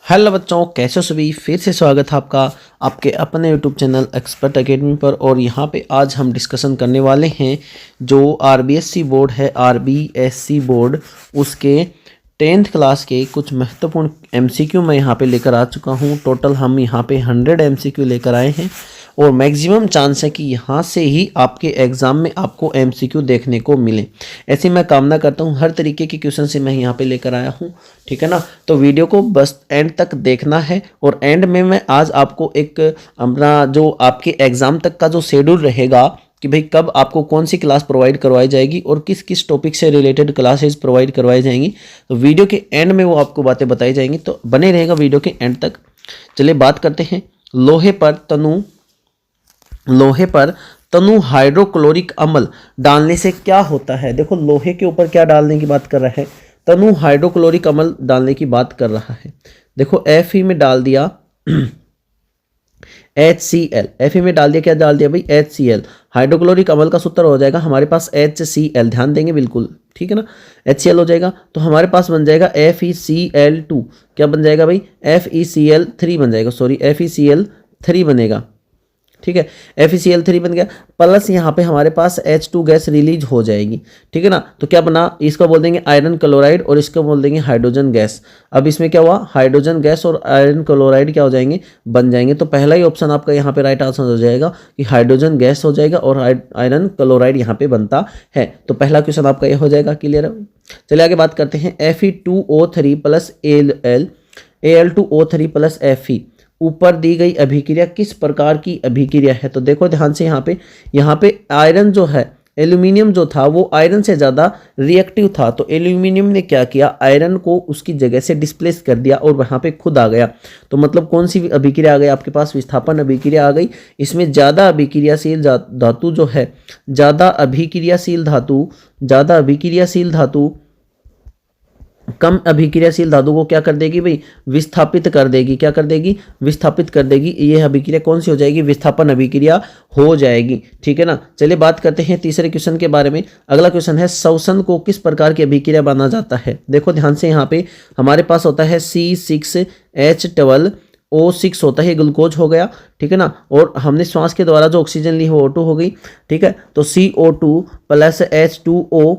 Hello बच्चों, कैसे हो सभी। फिर से स्वागत है आपका आपके अपने यूट्यूब चैनल एक्सपर्ट एकेडमी पर। और यहाँ पे आज हम डिस्कशन करने वाले हैं जो आरबीएससी बोर्ड है, आरबीएससी बोर्ड, उसके 10th क्लास के कुछ महत्वपूर्ण एमसीक्यू मैं यहाँ पे लेकर आ चुका हूँ। टोटल हम यहाँ पे 100 एमसीक्यू लेकर आए हैं और मैक्सिमम चांस है कि यहाँ से ही आपके एग्ज़ाम में आपको एमसीक्यू देखने को मिले। ऐसी मैं कामना करता हूँ। हर तरीके के क्वेश्चन से मैं यहाँ पे लेकर आया हूँ, ठीक है ना। तो वीडियो को बस एंड तक देखना है और एंड में मैं आज आपको एक अपना जो आपके एग्ज़ाम तक का जो शेड्यूल रहेगा कि भाई कब आपको कौन सी क्लास प्रोवाइड करवाई जाएगी और किस किस टॉपिक से रिलेटेड क्लासेस प्रोवाइड करवाई जाएंगी, तो वीडियो के एंड में वो आपको बातें बताई जाएंगी। तो बने रहेगा वीडियो के एंड तक। चलिए बात करते हैं। लोहे पर तनु हाइड्रोक्लोरिक अम्ल डालने से क्या होता है। देखो, लोहे के ऊपर क्या डालने की बात कर रहा है, तनु हाइड्रोक्लोरिक अम्ल डालने की बात कर रहा है। देखो, Fe में डाल दिया HCl, Fe में डाल दिया, क्या डाल दिया भाई, HCl। हाइड्रोक्लोरिक अम्ल का सूत्र हो जाएगा हमारे पास HCl, ध्यान देंगे बिल्कुल, ठीक है ना। HCl हो जाएगा तो हमारे पास बन जाएगा FeCl2, क्या बन जाएगा भाई, FeCl3 बन जाएगा, सॉरी FeCl3 बनेगा, ठीक है। FeCl3 बन गया, प्लस यहाँ पे हमारे पास H2 गैस रिलीज हो जाएगी, ठीक है ना। तो क्या बना, इसको बोल देंगे आयरन क्लोराइड और इसको बोल देंगे हाइड्रोजन गैस। अब इसमें क्या हुआ, हाइड्रोजन गैस और आयरन क्लोराइड क्या हो जाएंगे, बन जाएंगे। तो पहला ही ऑप्शन आपका यहाँ पे राइट आंसर हो जाएगा कि हाइड्रोजन गैस हो जाएगा और आयरन क्लोराइड यहाँ पे बनता है। तो पहला क्वेश्चन आपका ये हो जाएगा, क्लियर है। चलिए आगे बात करते हैं। Fe2O3 plus Al2O3 plus Fe ऊपर दी गई अभिक्रिया किस प्रकार की अभिक्रिया है। तो देखो ध्यान से, यहाँ पे आयरन जो है, एल्यूमिनियम जो था वो आयरन से ज़्यादा रिएक्टिव था। तो एल्यूमिनियम ने क्या किया, आयरन को उसकी जगह से डिस्प्लेस कर दिया और वहाँ पे खुद आ गया। तो मतलब कौन सी अभिक्रिया आ गई आपके पास, विस्थापन अभिक्रिया आ गई। इसमें ज़्यादा अभिक्रियाशील धातु जो है, ज़्यादा अभिक्रियाशील धातु कम अभिक्रियाशील धातु को क्या कर देगी भाई, विस्थापित कर देगी। क्या कर देगी, विस्थापित कर देगी। ये अभिक्रिया कौन सी हो जाएगी, विस्थापन अभिक्रिया हो जाएगी, ठीक है ना। चलिए बात करते हैं तीसरे क्वेश्चन के बारे में। अगला क्वेश्चन है, श्वसन को किस प्रकार की अभिक्रिया माना जाता है। देखो ध्यान से, यहाँ पे हमारे पास होता है C6H12O6 होता है, ग्लूकोज हो गया, ठीक है ना। और हमने श्वास के द्वारा जो ऑक्सीजन ली वो O2 हो गई, ठीक है। तो CO2 प्लस H2O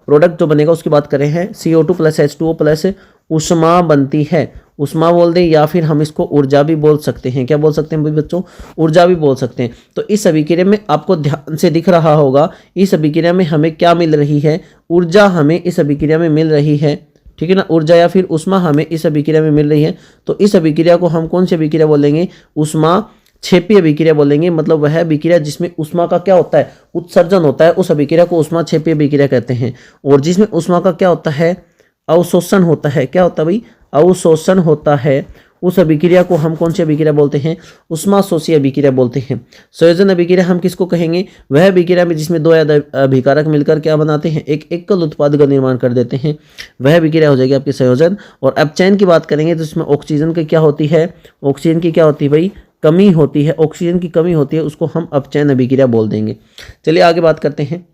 प्रोडक्ट जो बनेगा उसकी बात करें हैं, CO2 प्लस H2O प्लस उष्मा बनती है। उष्मा बोल दें या फिर हम इसको ऊर्जा भी बोल सकते हैं। क्या बोल सकते हैं भाई बच्चों, ऊर्जा भी बोल सकते हैं। तो इस अभिक्रिया में आपको ध्यान से दिख रहा होगा, इस अभिक्रिया में हमें क्या मिल रही है, ऊर्जा हमें इस अभिक्रिया में मिल रही है, ठीक है ना। ऊर्जा या फिर उष्मा हमें इस अभिक्रिया में मिल रही है। तो इस अभिक्रिया को हम कौन सी अभिक्रिया बोलेंगे, उष्मा क्षेपी अभिक्रिया बोलेंगे। मतलब वह अभिक्रिया जिसमें उष्मा का क्या होता है, उत्सर्जन होता है, उस अभिक्रिया को उष्मा क्षेपी अभिक्रिया कहते हैं। और जिसमें उष्मा का क्या होता है, अवशोषण होता है। क्या होता है भाई, अवशोषण होता है। उस अभिक्रिया को हम कौन सी अभिक्रिया बोलते हैं, उष्माशोषी अभिक्रिया बोलते हैं। संयोजन अभिक्रिया हम किसको कहेंगे, वह अभिक्रिया में जिसमें दो अभिकारक मिलकर क्या बनाते हैं, एक एकल उत्पाद का निर्माण कर देते हैं, वह अभिक्रिया हो जाएगी आपकी संयोजन। और अपचयन की बात करेंगे तो इसमें ऑक्सीजन की क्या होती है, ऑक्सीजन की क्या होती है भाई, कमी होती है। ऑक्सीजन की कमी होती है, उसको हम अपचयन अभिक्रिया बोल देंगे। चलिए आगे बात करते हैं।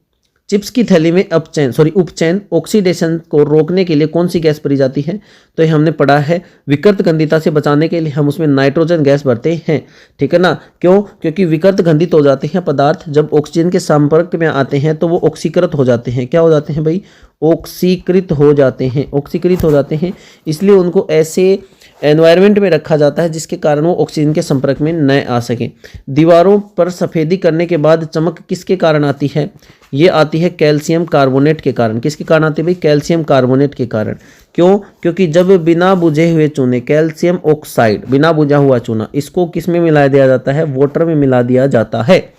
चिप्स की थैली में उपचयन ऑक्सीडेशन को रोकने के लिए कौन सी गैस भरी जाती है। तो ये हमने पढ़ा है, विकृत गंधिता से बचाने के लिए हम उसमें नाइट्रोजन गैस भरते हैं, ठीक है ना। क्यों, क्योंकि विकृत गंधित हो जाते हैं पदार्थ, जब ऑक्सीजन के संपर्क में आते हैं तो वो ऑक्सीकृत हो जाते हैं। क्या हो जाते हैं भाई, ऑक्सीकृत हो जाते हैं। इसलिए उनको ऐसे एनवायरनमेंट में रखा जाता है जिसके कारण वो ऑक्सीजन के संपर्क में न आ सके। दीवारों पर सफ़ेदी करने के बाद चमक किसके कारण आती है, ये आती है कैल्शियम कार्बोनेट के कारण। किसके कारण आती है भाई, कैल्शियम कार्बोनेट के कारण। क्यों, क्योंकि जब बिना बुझे हुए चूने, कैल्शियम ऑक्साइड, बिना बुझा हुआ चूना, इसको किस में मिला दिया जाता है, वाटर में मिला दिया जाता है।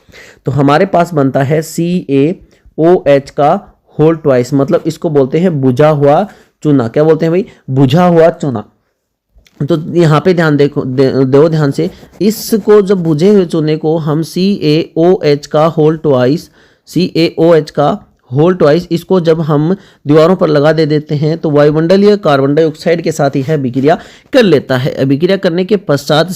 तो हमारे पास बनता है CaOH का होल ट्वाइस, मतलब इसको बोलते हैं बुझा हुआ चूना। क्या बोलते हैं भाई, बुझा हुआ चूना। तो यहाँ पे ध्यान दो ध्यान से, इसको जब बुझे हुए चूने को हम CaOH का होल ट्वाइस इसको जब हम दीवारों पर लगा देते हैं तो वायुमंडलीय कार्बन डाइऑक्साइड के साथ यह अभिक्रिया कर लेता है। अभिक्रिया करने के पश्चात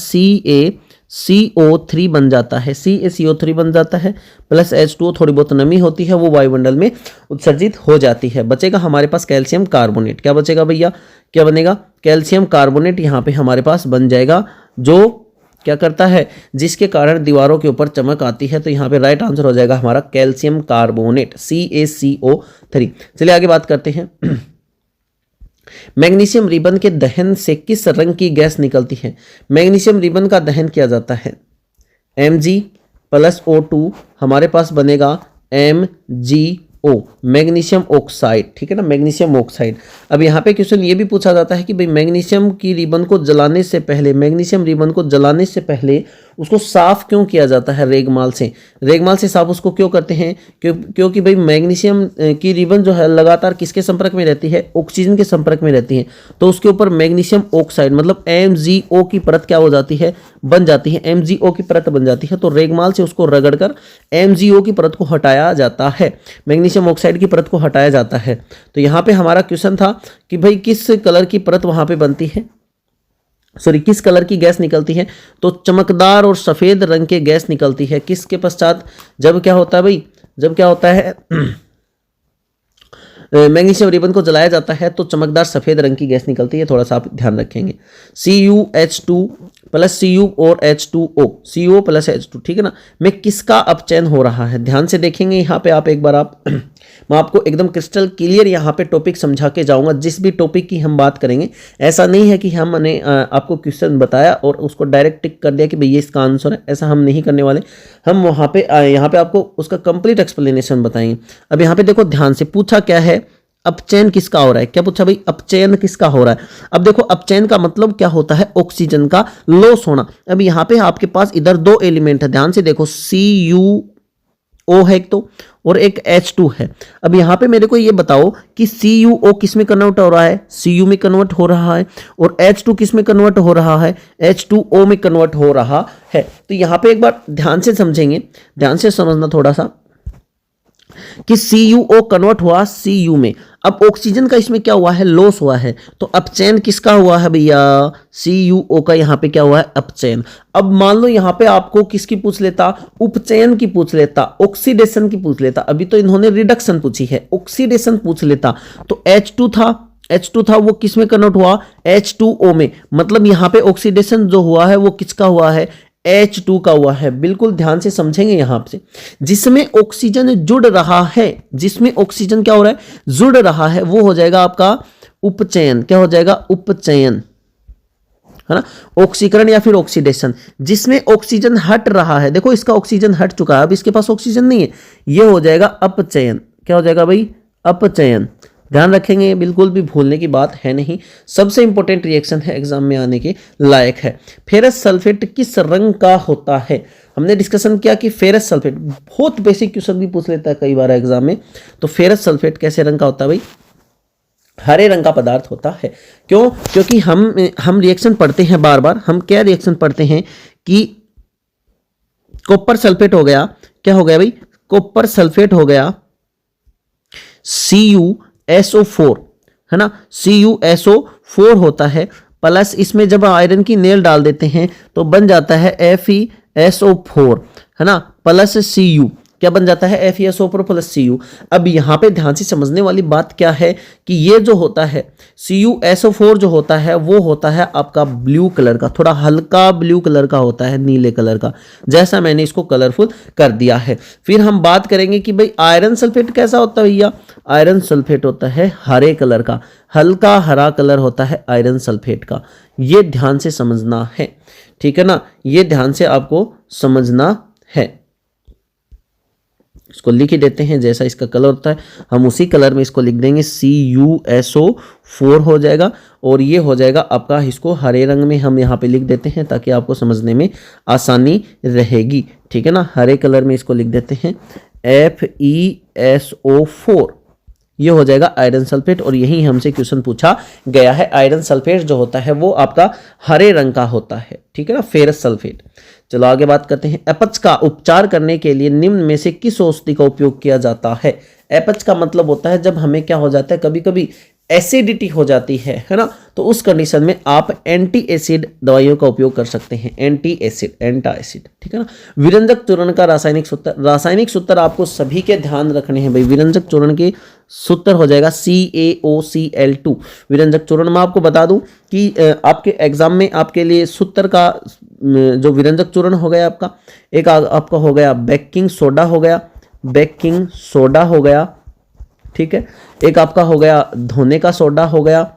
CO3 बन जाता है, CaCO3 बन जाता है, प्लस H2O, थोड़ी बहुत नमी होती है वो वायुमंडल में उत्सर्जित हो जाती है। बचेगा हमारे पास कैल्शियम कार्बोनेट। क्या बचेगा भैया, क्या बनेगा, कैल्शियम कार्बोनेट यहाँ पे हमारे पास बन जाएगा, जो क्या करता है, जिसके कारण दीवारों के ऊपर चमक आती है। तो यहाँ पे राइट आंसर हो जाएगा हमारा कैल्शियम कार्बोनेट, CaCO3। चलिए आगे बात करते हैं। मैग्नीशियम रिबन के दहन से किस रंग की गैस निकलती है? मैग्नीशियम रिबन का दहन किया जाता है, Mg प्लस O2 हमारे पास बनेगा MgO, मैग्नीशियम ऑक्साइड, ठीक है ना, मैग्नीशियम ऑक्साइड। अब यहाँ पे क्वेश्चन ये भी पूछा जाता है कि भाई मैग्नीशियम की रिबन को जलाने से पहले, मैग्नीशियम रिबन को जलाने से पहले उसको साफ क्यों किया जाता है रेगमाल से? रेगमाल से साफ उसको क्यों करते हैं? क्योंकि भाई मैग्नीशियम की रिबन जो है लगातार किसके संपर्क में रहती है? ऑक्सीजन के संपर्क में रहती है। तो उसके ऊपर मैग्नीशियम ऑक्साइड मतलब MgO की परत क्या हो जाती है, बन जाती है, MgO की परत बन जाती है। तो रेगमाल से उसको रगड़कर MgO की परत को हटाया जाता है, मैग्नीशियम ऑक्साइड की परत को हटाया जाता है। तो यहाँ पे हमारा क्वेश्चन था कि भाई किस कलर की परत वहां पे बनती है, सॉरी किस कलर की गैस निकलती है? तो चमकदार और सफेद रंग की गैस निकलती है। किसके पश्चात, जब क्या होता है भाई, जब क्या होता है मैग्नीशियम रिबन को जलाया जाता है तो चमकदार सफेद रंग की गैस निकलती है। थोड़ा सा आप ध्यान रखेंगे। CuH2 प्लस Cu और H2O, CO प्लस H2, ठीक है ना, में किसका अपचयन हो रहा है? ध्यान से देखेंगे यहाँ पे आप एक बार, आप मैं आपको एकदम क्रिस्टल क्लियर यहाँ पे टॉपिक समझा के जाऊंगा। जिस भी टॉपिक की हम बात करेंगे, ऐसा नहीं है कि हमने आपको क्वेश्चन बताया और उसको डायरेक्ट टिक कर दिया कि भाई ये इसका आंसर है, ऐसा हम नहीं करने वाले। हम वहाँ पे यहाँ पे आपको उसका कंप्लीट एक्सप्लेनेशन बताएंगे। अब यहाँ पे देखो ध्यान से, पूछा क्या है, अपचयन किसका हो रहा है? क्या पूछा भाई, अपचयन किसका हो रहा है? अब देखो अपचयन का मतलब क्या होता है, ऑक्सीजन का लॉस होना। अब यहाँ पे आपके पास इधर दो एलिमेंट है, ध्यान से देखो, CuO है एक तो, और एक H2 है। अब यहाँ पे मेरे को ये बताओ कि CuO किस में कन्वर्ट हो रहा है? Cu में कन्वर्ट हो रहा है। और H2 किस में कन्वर्ट हो रहा है? H2O में कन्वर्ट हो रहा है। तो यहाँ पे एक बार ध्यान से समझेंगे, ध्यान से समझना थोड़ा सा, कि CuO कन्वर्ट हुआ Cu में। अब ऑक्सीजन का इसमें क्या हुआ है, लॉस हुआ है। तो अपचयन किसका हुआ है भैया? CuO का यहाँ पे क्या हुआ है, अपचयन। अब मान लो यहाँ पे आपको किसकी पूछ लेता, उपचयन की पूछ लेता, ऑक्सीडेशन की पूछ लेता। अभी तो इन्होंने रिडक्शन पूछी है, ऑक्सीडेशन पूछ लेता तो H2 था वो किस में कन्वर्ट हुआ, H2O में। मतलब यहाँ पे ऑक्सीडेशन जो हुआ है वो किसका हुआ है, H2 का हुआ है। बिल्कुल ध्यान से समझेंगे यहां से, जिसमें ऑक्सीजन जुड़ रहा है, जिसमें ऑक्सीजन क्या हो रहा है, जुड़ रहा है, वो हो जाएगा आपका उपचयन। क्या हो जाएगा, उपचयन, है ना, ऑक्सीकरण या फिर ऑक्सीडेशन। जिसमें ऑक्सीजन हट रहा है, देखो इसका ऑक्सीजन हट चुका है, अब इसके पास ऑक्सीजन नहीं है, ये हो जाएगा अपचयन। क्या हो जाएगा भाई, अपचयन। ध्यान रखेंगे, बिल्कुल भी भूलने की बात है नहीं, सबसे इंपॉर्टेंट रिएक्शन है, एग्जाम में आने के लायक है। फेरस सल्फेट किस रंग का होता है? हमने डिस्कशन किया कि फेरस सल्फेट बहुत बेसिक क्वेश्चन भी पूछ लेता है कई बार एग्जाम में। तो फेरस सल्फेट कैसे रंग का होता है भाई? हरे रंग का पदार्थ होता है। क्यों? क्योंकि हम रिएक्शन पढ़ते हैं बार बार। हम क्या रिएक्शन पढ़ते हैं कि कॉपर सल्फेट हो गया, क्या हो गया भाई, कॉपर सल्फेट हो गया CuSO4, है ना, CuSO4 होता है, प्लस इसमें जब आयरन की नेल डाल देते हैं तो बन जाता है FeSO4, है ना, प्लस Cu। क्या बन जाता है, FeSO4 प्लस Cu। अब यहां पे ध्यान से समझने वाली बात क्या है कि ये जो होता है CuSO4 जो होता है वो होता है आपका ब्लू कलर का, थोड़ा हल्का ब्लू कलर का होता है, नीले कलर का, जैसा मैंने इसको कलरफुल कर दिया है। फिर हम बात करेंगे कि भाई आयरन सल्फेट कैसा होता है भैया? आयरन सल्फेट होता है हरे कलर का, हल्का हरा कलर होता है आयरन सल्फेट का। ये ध्यान से समझना है, ठीक है ना, ये ध्यान से आपको समझना है। इसको लिख ही देते हैं, जैसा इसका कलर होता है हम उसी कलर में इसको लिख देंगे, CuSO4 हो जाएगा। और ये हो जाएगा आपका, इसको हरे रंग में हम यहाँ पे लिख देते हैं ताकि आपको समझने में आसानी रहेगी, ठीक है ना। हरे कलर में इसको लिख देते हैं FeSO4, ये हो जाएगा आयरन सल्फेट। और यही हमसे क्वेश्चन पूछा गया है, आयरन सल्फेट जो होता है वो आपका हरे रंग का होता है, ठीक है ना, फेरस सल्फेट। चलो आगे बात करते हैं। अपच का उपचार करने के लिए निम्न में से किस औषधि का उपयोग किया जाता है? अपच का मतलब होता है जब हमें क्या हो जाता है, कभी कभी एसिडिटी हो जाती है ना, तो उस कंडीशन में आप एंटी एसिड दवाइयों का उपयोग कर सकते हैं, एंटी एसिड, एंटासिड, ठीक है ना। विरंजक चूर्ण का रासायनिक सूत्र आपको सभी के ध्यान रखने हैं भाई। विरंजक चूर्ण के सूत्र हो जाएगा CaOCl2। विरंजक चूर्ण मैं आपको बता दूं कि आपके एग्जाम में आपके लिए सूत्र का जो विरंजक चूर्ण हो गया आपका, एक आपका हो गया बेकिंग सोडा हो गया, बेकिंग सोडा हो गया, ठीक है। एक आपका हो गया धोने का सोडा हो गया,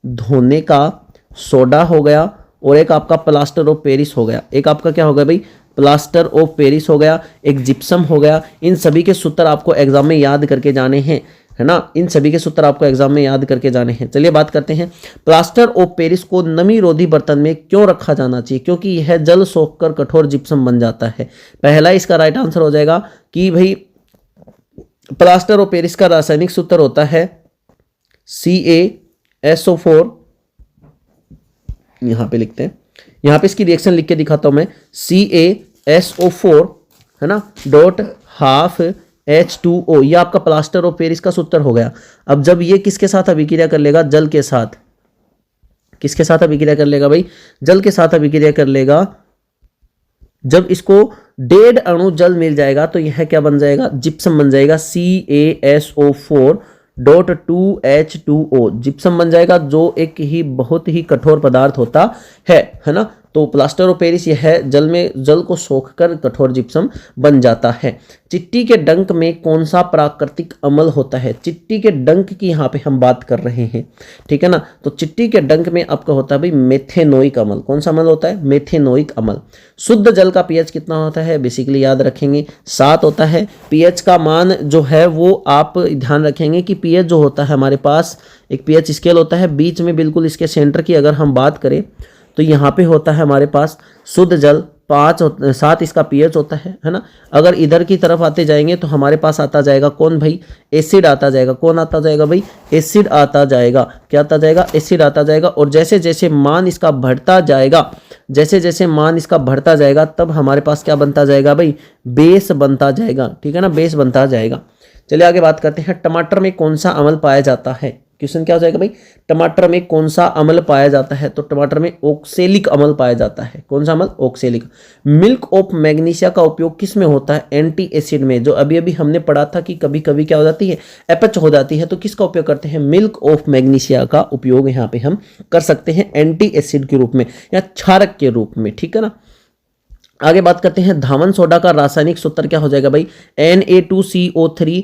धोने का सोडा हो गया, और एक आपका प्लास्टर ऑफ पेरिस हो गया। एक आपका क्या हो गया भाई, प्लास्टर ऑफ पेरिस हो गया, एक जिप्सम हो गया। इन सभी के सूत्र आपको एग्जाम में याद करके जाने हैं, है ना। इन सभी के सूत्र आपको एग्जाम में याद करके जाने हैं। चलिए बात करते हैं, प्लास्टर ऑफ पेरिस को नमी रोधी बर्तन में क्यों रखा जाना चाहिए? क्योंकि यह जल सोखकर कठोर जिप्सम बन जाता है। पहला इसका राइट आंसर हो जाएगा कि भाई प्लास्टर ऑफ पेरिस का रासायनिक सूत्र होता है CaSO4। यहां पे लिखते हैं, यहां पे इसकी रिएक्शन लिख के दिखाता हूं मैं, CaSO4 है ना डॉट हाफ H2O। ये आपका प्लास्टर ऑफ पेरिस का सूत्र हो गया। अब जब ये किसके साथ अभिक्रिया कर लेगा, जल के साथ, किसके साथ अभिक्रिया कर लेगा भाई, जल के साथ अभिक्रिया कर लेगा। जब इसको 1.5 अणु जल मिल जाएगा तो यह क्या बन जाएगा, जिप्सम बन जाएगा, CaSO4 डॉट 2H2O जिप्सम बन जाएगा, जो एक ही बहुत ही कठोर पदार्थ होता है ना। तो प्लास्टर ऑफ पेरिस यह है जल को सोखकर कठोर जिप्सम बन जाता है। चिट्टी के डंक में कौन सा प्राकृतिक अम्ल होता है? चिट्टी के डंक की यहाँ पे हम बात कर रहे हैं, ठीक है ना। तो चिट्टी के डंक में आपका होता है भाई मेथेनोइक अम्ल। कौन सा अम्ल होता है? मेथेनोइक अम्ल। शुद्ध जल का पीएच कितना होता है? बेसिकली याद रखेंगे 7 होता है। पीएच का मान जो है वो आप ध्यान रखेंगे कि पीएच जो होता है हमारे पास एक पीएच स्केल होता है, बीच में बिल्कुल इसके सेंटर की अगर हम बात करें तो यहाँ पे होता है हमारे पास शुद्ध जल 7 इसका पीएच होता है ना। अगर इधर की तरफ आते जाएंगे तो हमारे पास आता जाएगा कौन भाई, एसिड आता जाएगा। कौन आता जाएगा भाई? एसिड आता जाएगा। क्या आता जाएगा? एसिड आता जाएगा। और जैसे जैसे मान इसका बढ़ता जाएगा, जैसे जैसे मान इसका बढ़ता जाएगा तब हमारे पास क्या बनता जाएगा भाई, बेस बनता जाएगा, ठीक है ना, बेस बनता जाएगा। चलिए आगे बात करते हैं, टमाटर में कौन सा अम्ल पाया जाता है? क्वेश्चन क्या हो जाएगा भाई, टमाटर में कौन सा अम्ल पाया जाता है? तो टमाटर में ऑक्सेलिक अम्ल पाया जाता है। कौन सा अम्ल? ऑक्सेलिक। मिल्क ऑफ मैग्नीशिया का उपयोग किस में होता है? एंटी एसिड में। जो अभी अभी हमने पढ़ा था कि कभी कभी क्या हो जाती है, एपच हो जाती है, तो किसका उपयोग करते हैं? मिल्क ऑफ मैग्नीशिया का उपयोग यहाँ पे हम कर सकते हैं एंटी एसिड के रूप में या क्षारक के रूप में, ठीक है ना। आगे बात करते हैं, धावन सोडा का रासायनिक सूत्र क्या हो जाएगा भाई? Na2CO3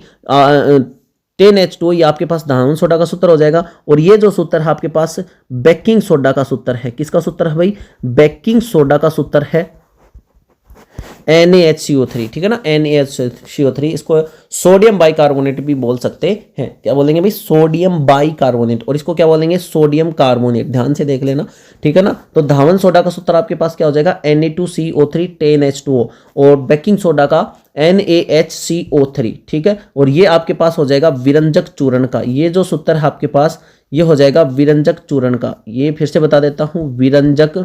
10H2O। ये आपके पास धावन सोडा का सूत्र हो जाएगा। और ये जो सूत्र है आपके पास बेकिंग सोडा का सूत्र है। किसका सूत्र है भाई? बेकिंग सोडा का सूत्र है NaHCO3, ठीक है ना, NaHCO3। इसको सोडियम बाइकार्बोनेट भी बोल सकते हैं। क्या बोलेंगे भाई? Sodium bicarbonate. और इसको क्या बोलेंगे? Sodium carbonate. ध्यान से देख लेना, ठीक है ना। तो धावन सोडा का सूत्र आपके पास क्या हो जाएगा? Na2CO3 10H2O। और बेकिंग सोडा का NaHCO3, ठीक है। और ये आपके पास हो जाएगा विरंजक चूर्ण का। ये जो सूत्र है आपके पास ये हो जाएगा विरंजक चूर्ण का। ये फिर से बता देता हूं, विरंजक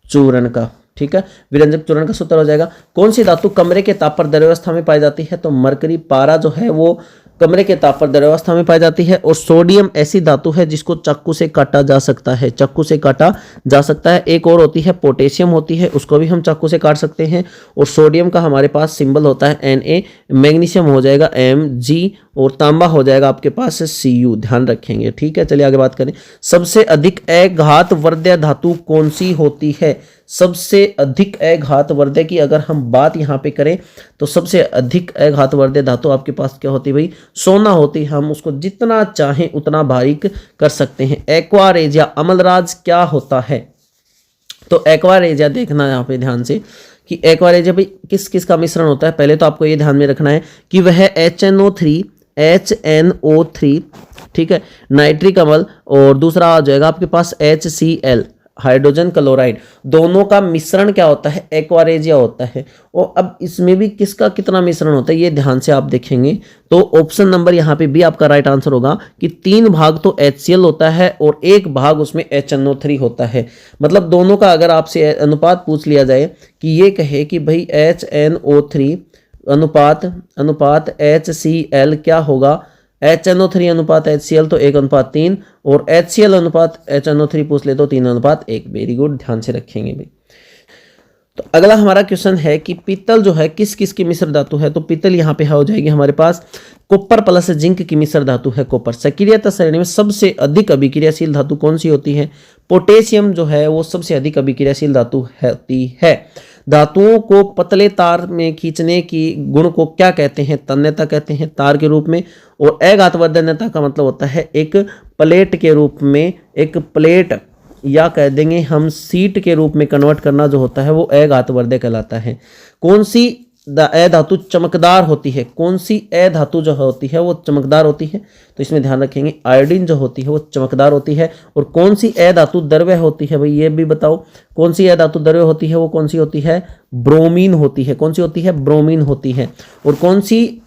चूर्ण का, ठीक है। विरंजक चूर्ण का सूत्र हो जाएगा। कौन सी धातु कमरे के ताप पर द्रव्यावस्था में पाई जाती है? तो मरकरी। पारा जो है वो कमरे के ताप पर द्रव्यावस्था में पाई जाती है। और सोडियम ऐसी धातु है जिसको चाकू से काटा जा सकता है, चाकू से काटा जा सकता है। एक और होती है पोटेशियम होती है, उसको भी हम चाकू से काट सकते हैं। और सोडियम का हमारे पास सिंबल होता है Na। मैग्नीशियम हो जाएगा Mg। और तांबा हो जाएगा आपके पास Cu। ध्यान रखेंगे, ठीक है। चलिए आगे बात करें, सबसे अधिक अघातवर्धक धातु कौन सी होती है? सबसे अधिक अघातवर्धक की अगर हम बात यहाँ पे करें तो सबसे अधिक अघातवर्धक धातु आपके पास क्या होती है भाई? सोना होती है। हम उसको जितना चाहें उतना बारीक कर सकते हैं। एक्वा रेजिया अमलराज क्या होता है? तो एक्वा रेजिया देखना यहाँ पे ध्यान से कि एक्वा रेजिया भाई किस किस का मिश्रण होता है। पहले तो आपको ये ध्यान में रखना है कि वह HNO3 ठीक है, नाइट्रिक अम्ल, और दूसरा आ जाएगा आपके पास HCl हाइड्रोजन क्लोराइड। दोनों का मिश्रण क्या होता है? एक्वारेजिया होता है। और अब इसमें भी किसका कितना मिश्रण होता है ये ध्यान से आप देखेंगे तो ऑप्शन नंबर यहाँ पे भी आपका राइट आंसर होगा कि 3 भाग तो HCl होता है और 1 भाग उसमें HNO3 होता है। मतलब दोनों का अगर आपसे अनुपात पूछ लिया जाए कि ये कहे कि भाई HNO3 अनुपात अनुपात HCl क्या होगा, HNO3 अनुपात HCl तो 1:3, और HCl अनुपात HNO3 पूछ ले तो 3:1। वेरी गुड, ध्यान से रखेंगे भाई। तो अगला हमारा क्वेश्चन है कि पीतल जो है किस किस की मिश्र धातु है। तो पीतल यहाँ पे हो जाएगी हमारे पास कॉपर प्लस जिंक की मिश्र धातु है कॉपर। सक्रियता श्रेणी में सबसे अधिक अभिक्रियाशील धातु कौन सी होती है, पोटेशियम जो है वो सबसे अधिक अभिक्रियाशील धातु होती है। धातुओं को पतले तार में खींचने की गुण को क्या कहते हैं, तन्यता कहते हैं तार के रूप में। और अघातवर्धन्यता का मतलब होता है एक प्लेट के रूप में, एक प्लेट या कह देंगे हम सीट के रूप में कन्वर्ट करना जो होता है वो अघातवर्धक कहलाता है। कौन सी अधातु चमकदार होती है, कौन सी अधातु जो होती है वो चमकदार होती है, तो इसमें ध्यान रखेंगे आयोडीन जो होती है वो चमकदार होती है। और कौन सी अधातु द्रव्य होती है भाई, ये भी बताओ कौन सी अधातु द्रव्य होती है, वो कौन सी होती है, ब्रोमीन होती है। कौन सी होती है, ब्रोमीन होती है। और कौन सी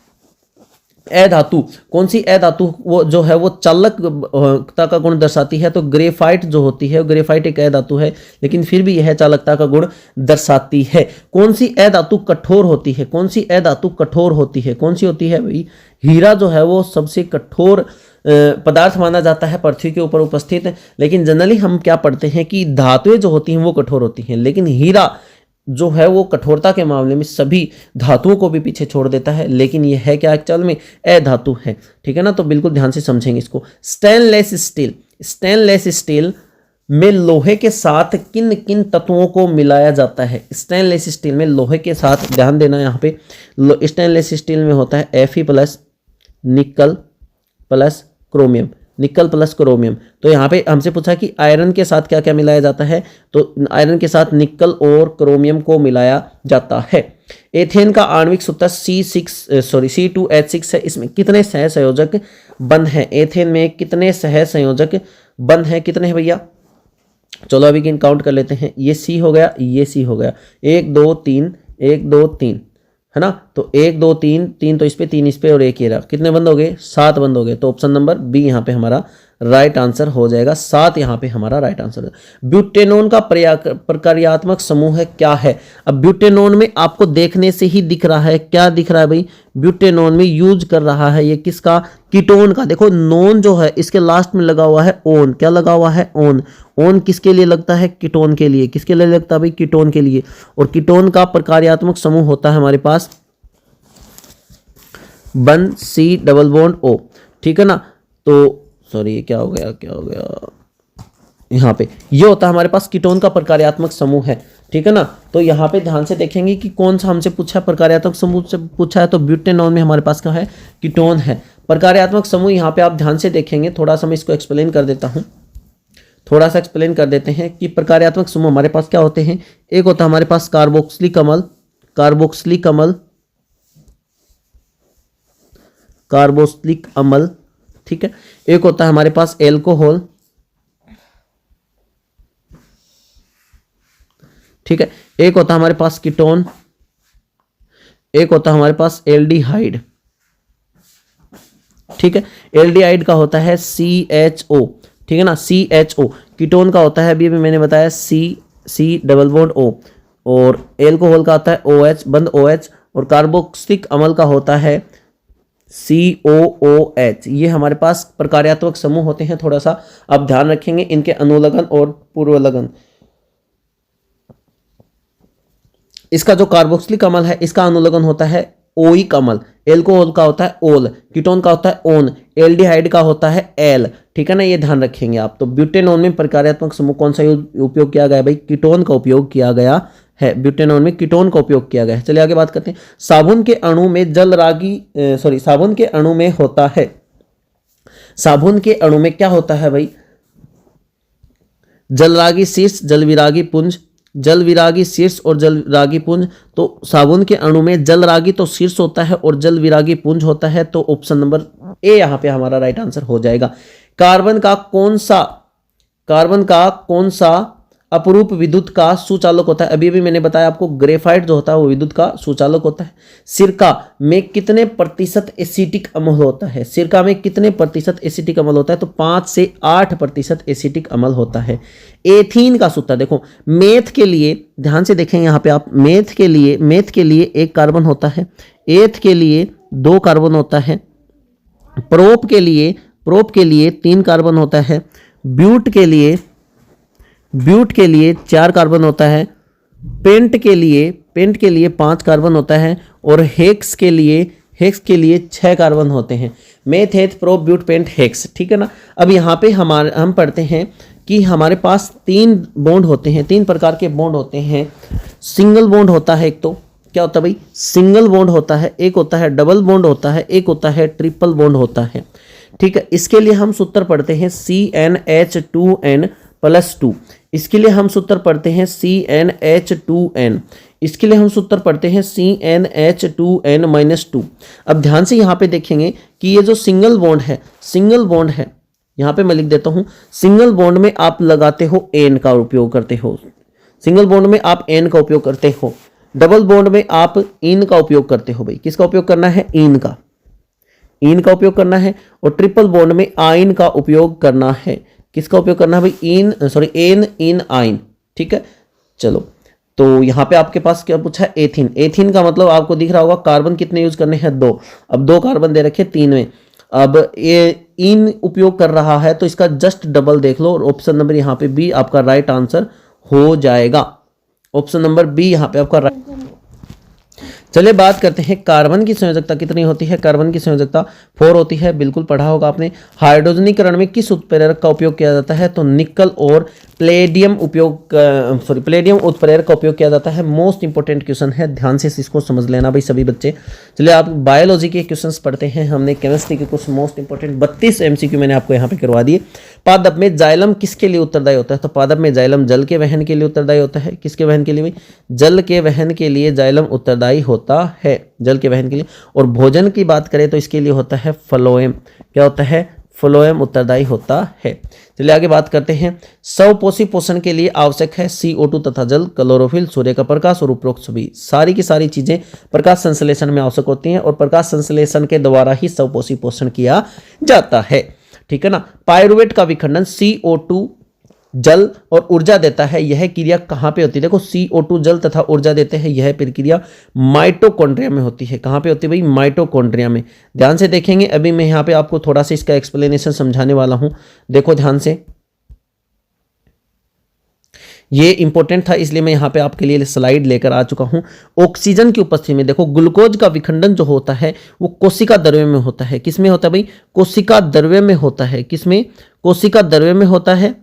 अधातु, कौन सी अधातु वो जो है वो चालकता का गुण दर्शाती है, तो ग्रेफाइट जो होती है, ग्रेफाइट एक अधातु है लेकिन फिर भी यह चालकता का गुण दर्शाती है। कौन सी अधातु कठोर होती है, कौन सी अधातु कठोर होती है, कौन सी होती है भाई, हीरा जो है वो सबसे कठोर पदार्थ माना जाता है पृथ्वी के ऊपर उपस्थित। लेकिन जनरली हम क्या पढ़ते हैं कि धातुएं जो होती हैं वो कठोर होती हैं, लेकिन हीरा जो है वो कठोरता के मामले में सभी धातुओं को भी पीछे छोड़ देता है, लेकिन ये है क्या एक्चुअल में, अधातु है। ठीक है ना, तो बिल्कुल ध्यान से समझेंगे इसको। स्टेनलेस स्टील, स्टेनलेस स्टील में लोहे के साथ किन किन तत्वों को मिलाया जाता है। स्टेनलेस स्टील में लोहे के साथ, ध्यान देना यहाँ पे, स्टेनलेस स्टील में होता है Fe plus nickel plus chromium, nickel plus chromium. तो यहाँ पे हमसे पूछा कि आयरन के साथ क्या क्या मिलाया जाता है, तो आयरन के साथ निकल और क्रोमियम को मिलाया जाता है। एथेन का आणविक सूत्र C2H6 है। इसमें कितने सह संयोजक बंध हैं, एथेन में कितने सह संयोजक बंध हैं, कितने हैं भैया, चलो अभी काउंट कर लेते हैं। ये C हो गया, ये C हो गया, 1 2 3 1 2 3 है ना। तो 1 2 3 3 तो इस पे, 3 इस पे और 1 ये रहा, कितने बंद हो गए, 7 बंद हो गए। तो ऑप्शन नंबर बी यहाँ पे हमारा राइट आंसर हो जाएगा, 7 यहाँ पे हमारा राइट आंसर है। ब्यूटेनोन का प्रकार्यात्मक समूह है क्या है। अब ब्यूटेनोन में आपको देखने से ही दिख रहा है, क्या दिख रहा है भाई, ब्यूटेनोन में यूज कर रहा है ये किसका, कीटोन का। देखो नोन जो है इसके लास्ट में लगा हुआ है ओन, क्या लगा हुआ है, ओन। ओन किसके लिए लगता है, कीटोन के लिए। किसके लिए लगता है भाई, कीटोन के लिए। और कीटोन का प्रकार्यात्मक समूह होता है हमारे पास बन C डबल बॉन्ड O, ठीक है ना। तो सॉरी ये क्या हो गया, यहाँ पे ये होता है हमारे पास कीटोन का प्रकार्यात्मक समूह है, ठीक है ना। तो यहाँ पे ध्यान से देखेंगे कि कौन सा हमसे पूछा है, प्रकार्यात्मक समूह से पूछा है, तो ब्यूटेनोन में हमारे पास क्या है, कीटोन है। प्रकार्यात्मक समूह यहाँ पे आप ध्यान से देखेंगे, थोड़ा सा मैं इसको एक्सप्लेन कर देता हूँ, थोड़ा सा एक्सप्लेन कर देते हैं कि प्रकार्यात्मक समूह हमारे पास क्या होते हैं। एक होता है हमारे पास कार्बोक्सिलिक अम्ल, कार्बोक्सिलिक अम्ल, कार्बोक्सिलिक अम्ल, ठीक है। एक होता है हमारे पास एल्कोहल, ठीक है। एक होता है हमारे पास कीटोन, एक होता है हमारे पास एल्डिहाइड, ठीक है। एल्डिहाइड का होता है CHO, ठीक है ना, CHO। कीटोन का होता है अभी मैंने बताया C डबल बॉन्ड O, और एल्कोहल का होता है OH बंद OH, और कार्बोक्सिलिक अम्ल का होता है COOH। ये हमारे पास प्रकार्यात्मक समूह होते हैं। थोड़ा सा आप ध्यान रखेंगे इनके अनुलग्न और पूर्वलग्न। इसका जो कार्बोक्सिलिक अम्ल है इसका अनुलग्न होता है ओइक अम्ल, एल्कोहल का होता है ओल, कीटोन का होता है ओन, एल्डिहाइड का होता है एल, ठीक है ना, ये ध्यान रखेंगे आप। तो ब्यूटेनोन में प्रकार्यात्मक समूह कौन सा उपयोग किया गया भाई, कीटोन का उपयोग किया गया है। ब्यूटेनोन में कीटोन का उपयोग किया गया है। चलिए आगे बात करते हैं। साबुन के अणु में साबुन के अणु में होता है, साबुन के अणु में क्या होता है भाई, जलरागी शीर्ष, जलविरागी पुंज, जलविरागी शीर्ष और जलविरागी पुंज। तो साबुन के अणु में जलरागी तो शीर्ष होता है और जलविरागी पुंज होता है, तो ऑप्शन नंबर ए यहां पे हमारा राइट आंसर हो जाएगा। कार्बन का कौन सा अपरूप विद्युत का सुचालक होता है, अभी भी मैंने बताया आपको ग्रेफाइट जो होता है वो विद्युत का सुचालक होता है। सिरका में कितने प्रतिशत एसिटिक अम्ल होता है, सिरका में कितने प्रतिशत एसिटिक अम्ल होता है, तो 5 से 8% एसिटिक अम्ल होता है। एथीन का सूत्र देखो, मेथ के लिए ध्यान से देखें यहाँ पे आप, मेथ के लिए 1 कार्बन होता है, एथ के लिए 2 कार्बन होता है, प्रोप के लिए 3 कार्बन होता है, ब्यूट के लिए 4 कार्बन होता है, पेंट के लिए 5 कार्बन होता है, और हेक्स के लिए 6 कार्बन होते हैं। मेथ, एथ, प्रोप, ब्यूट, पेंट, हेक्स, ठीक है ना। अब यहाँ पे हम पढ़ते हैं कि हमारे पास 3 बॉन्ड होते हैं, 3 प्रकार के बॉन्ड होते हैं। सिंगल बॉन्ड होता है, एक तो क्या होता है भाई, सिंगल बॉन्ड होता है, एक होता है डबल बॉन्ड होता है, एक होता है ट्रिपल बॉन्ड होता है, ठीक है। इसके लिए हम सूत्र पढ़ते हैं CnH2n+2, इसके लिए हम सूत्र पढ़ते हैं CnH2n, इसके लिए हम सूत्र पढ़ते हैं CnH2n-2। अब ध्यान से यहाँ पे देखेंगे कि ये जो सिंगल बॉन्ड है यहाँ पे मैं लिख देता हूँ, सिंगल बॉन्ड में आप लगाते हो एन का उपयोग करते हो, सिंगल बॉन्ड में आप एन का उपयोग करते हो, डबल बॉन्ड में आप इन का उपयोग करते हो। भाई किसका उपयोग करना है, इन का उपयोग करना है, और ट्रिपल बॉन्ड में आइन का उपयोग करना है। किसका उपयोग करना है भाई, एन इन आइन, ठीक है। चलो, तो यहाँ पे आपके पास क्या पूछा है, एथीन। एथीन का मतलब आपको दिख रहा होगा कार्बन कितने यूज करने हैं, 2। अब 2 कार्बन दे रखे 3 में, अब ये इन उपयोग कर रहा है तो इसका जस्ट डबल देख लो, और ऑप्शन नंबर यहाँ पे बी आपका राइट आंसर हो जाएगा। ऑप्शन नंबर बी यहाँ पे आपका राइट। चलिए बात करते हैं कार्बन की संयोजकता कितनी होती है। कार्बन की संयोजकता 4 होती है, बिल्कुल पढ़ा होगा आपने। हाइड्रोजनीकरण में किस उत्प्रेरक का उपयोग किया जाता है, तो निकल और प्लेडियम उत्प्रेरक का उपयोग किया जाता है। मोस्ट इंपोर्टेंट क्वेश्चन है, ध्यान से इसको समझ लेना भाई सभी बच्चे। चलिए आप बायोलॉजी के क्वेश्चंस पढ़ते हैं, हमने केमिस्ट्री के कुछ मोस्ट इंपोर्टेंट 32 MCQ मैंने आपको यहाँ पे करवा दिए। पादप में जाइलम किसके लिए उत्तरदायी होता है, तो पादप में जाइलम जल के वहन के लिए उत्तरदायी होता है। किसके वहन के लिए भाई, जल के वहन के लिए जाइलम उत्तरदायी होता है, जल के वहन के लिए। और भोजन की बात करें तो इसके लिए होता है फ्लोएम, क्या होता है, फ्लोएम उत्तरदायी होता है। चलिए आगे बात करते हैं। स्वपोषी पोषण के लिए आवश्यक है CO2 तथा जल, क्लोरोफिल, सूर्य का प्रकाश और उपरोक्त सभी। सारी की सारी चीजें प्रकाश संश्लेषण में आवश्यक होती हैं, और प्रकाश संश्लेषण के द्वारा ही स्वपोषी पोषण किया जाता है, ठीक है ना। पायरुवेट का विखंडन CO2 जल और ऊर्जा देता है, यह क्रिया कहाँ पे होती है, देखो CO2 जल तथा ऊर्जा देते हैं, यह प्रक्रिया माइटोकॉन्ड्रिया में होती है। कहाँ पे होती है भाई, माइटोकॉन्ड्रिया में। ध्यान से देखेंगे, अभी मैं यहाँ पे आपको थोड़ा सा इसका एक्सप्लेनेशन समझाने वाला हूँ, देखो ध्यान से, ये इंपॉर्टेंट था इसलिए मैं यहाँ पे आपके लिए स्लाइड लेकर आ चुका हूँ। ऑक्सीजन की उपस्थिति में देखो ग्लूकोज का विखंडन जो होता है वो कोशिका द्रव्य में होता है। किसमें होता है भाई, कोशिका द्रव्य में होता है। किसमें, कोशिका द्रव्य में होता है,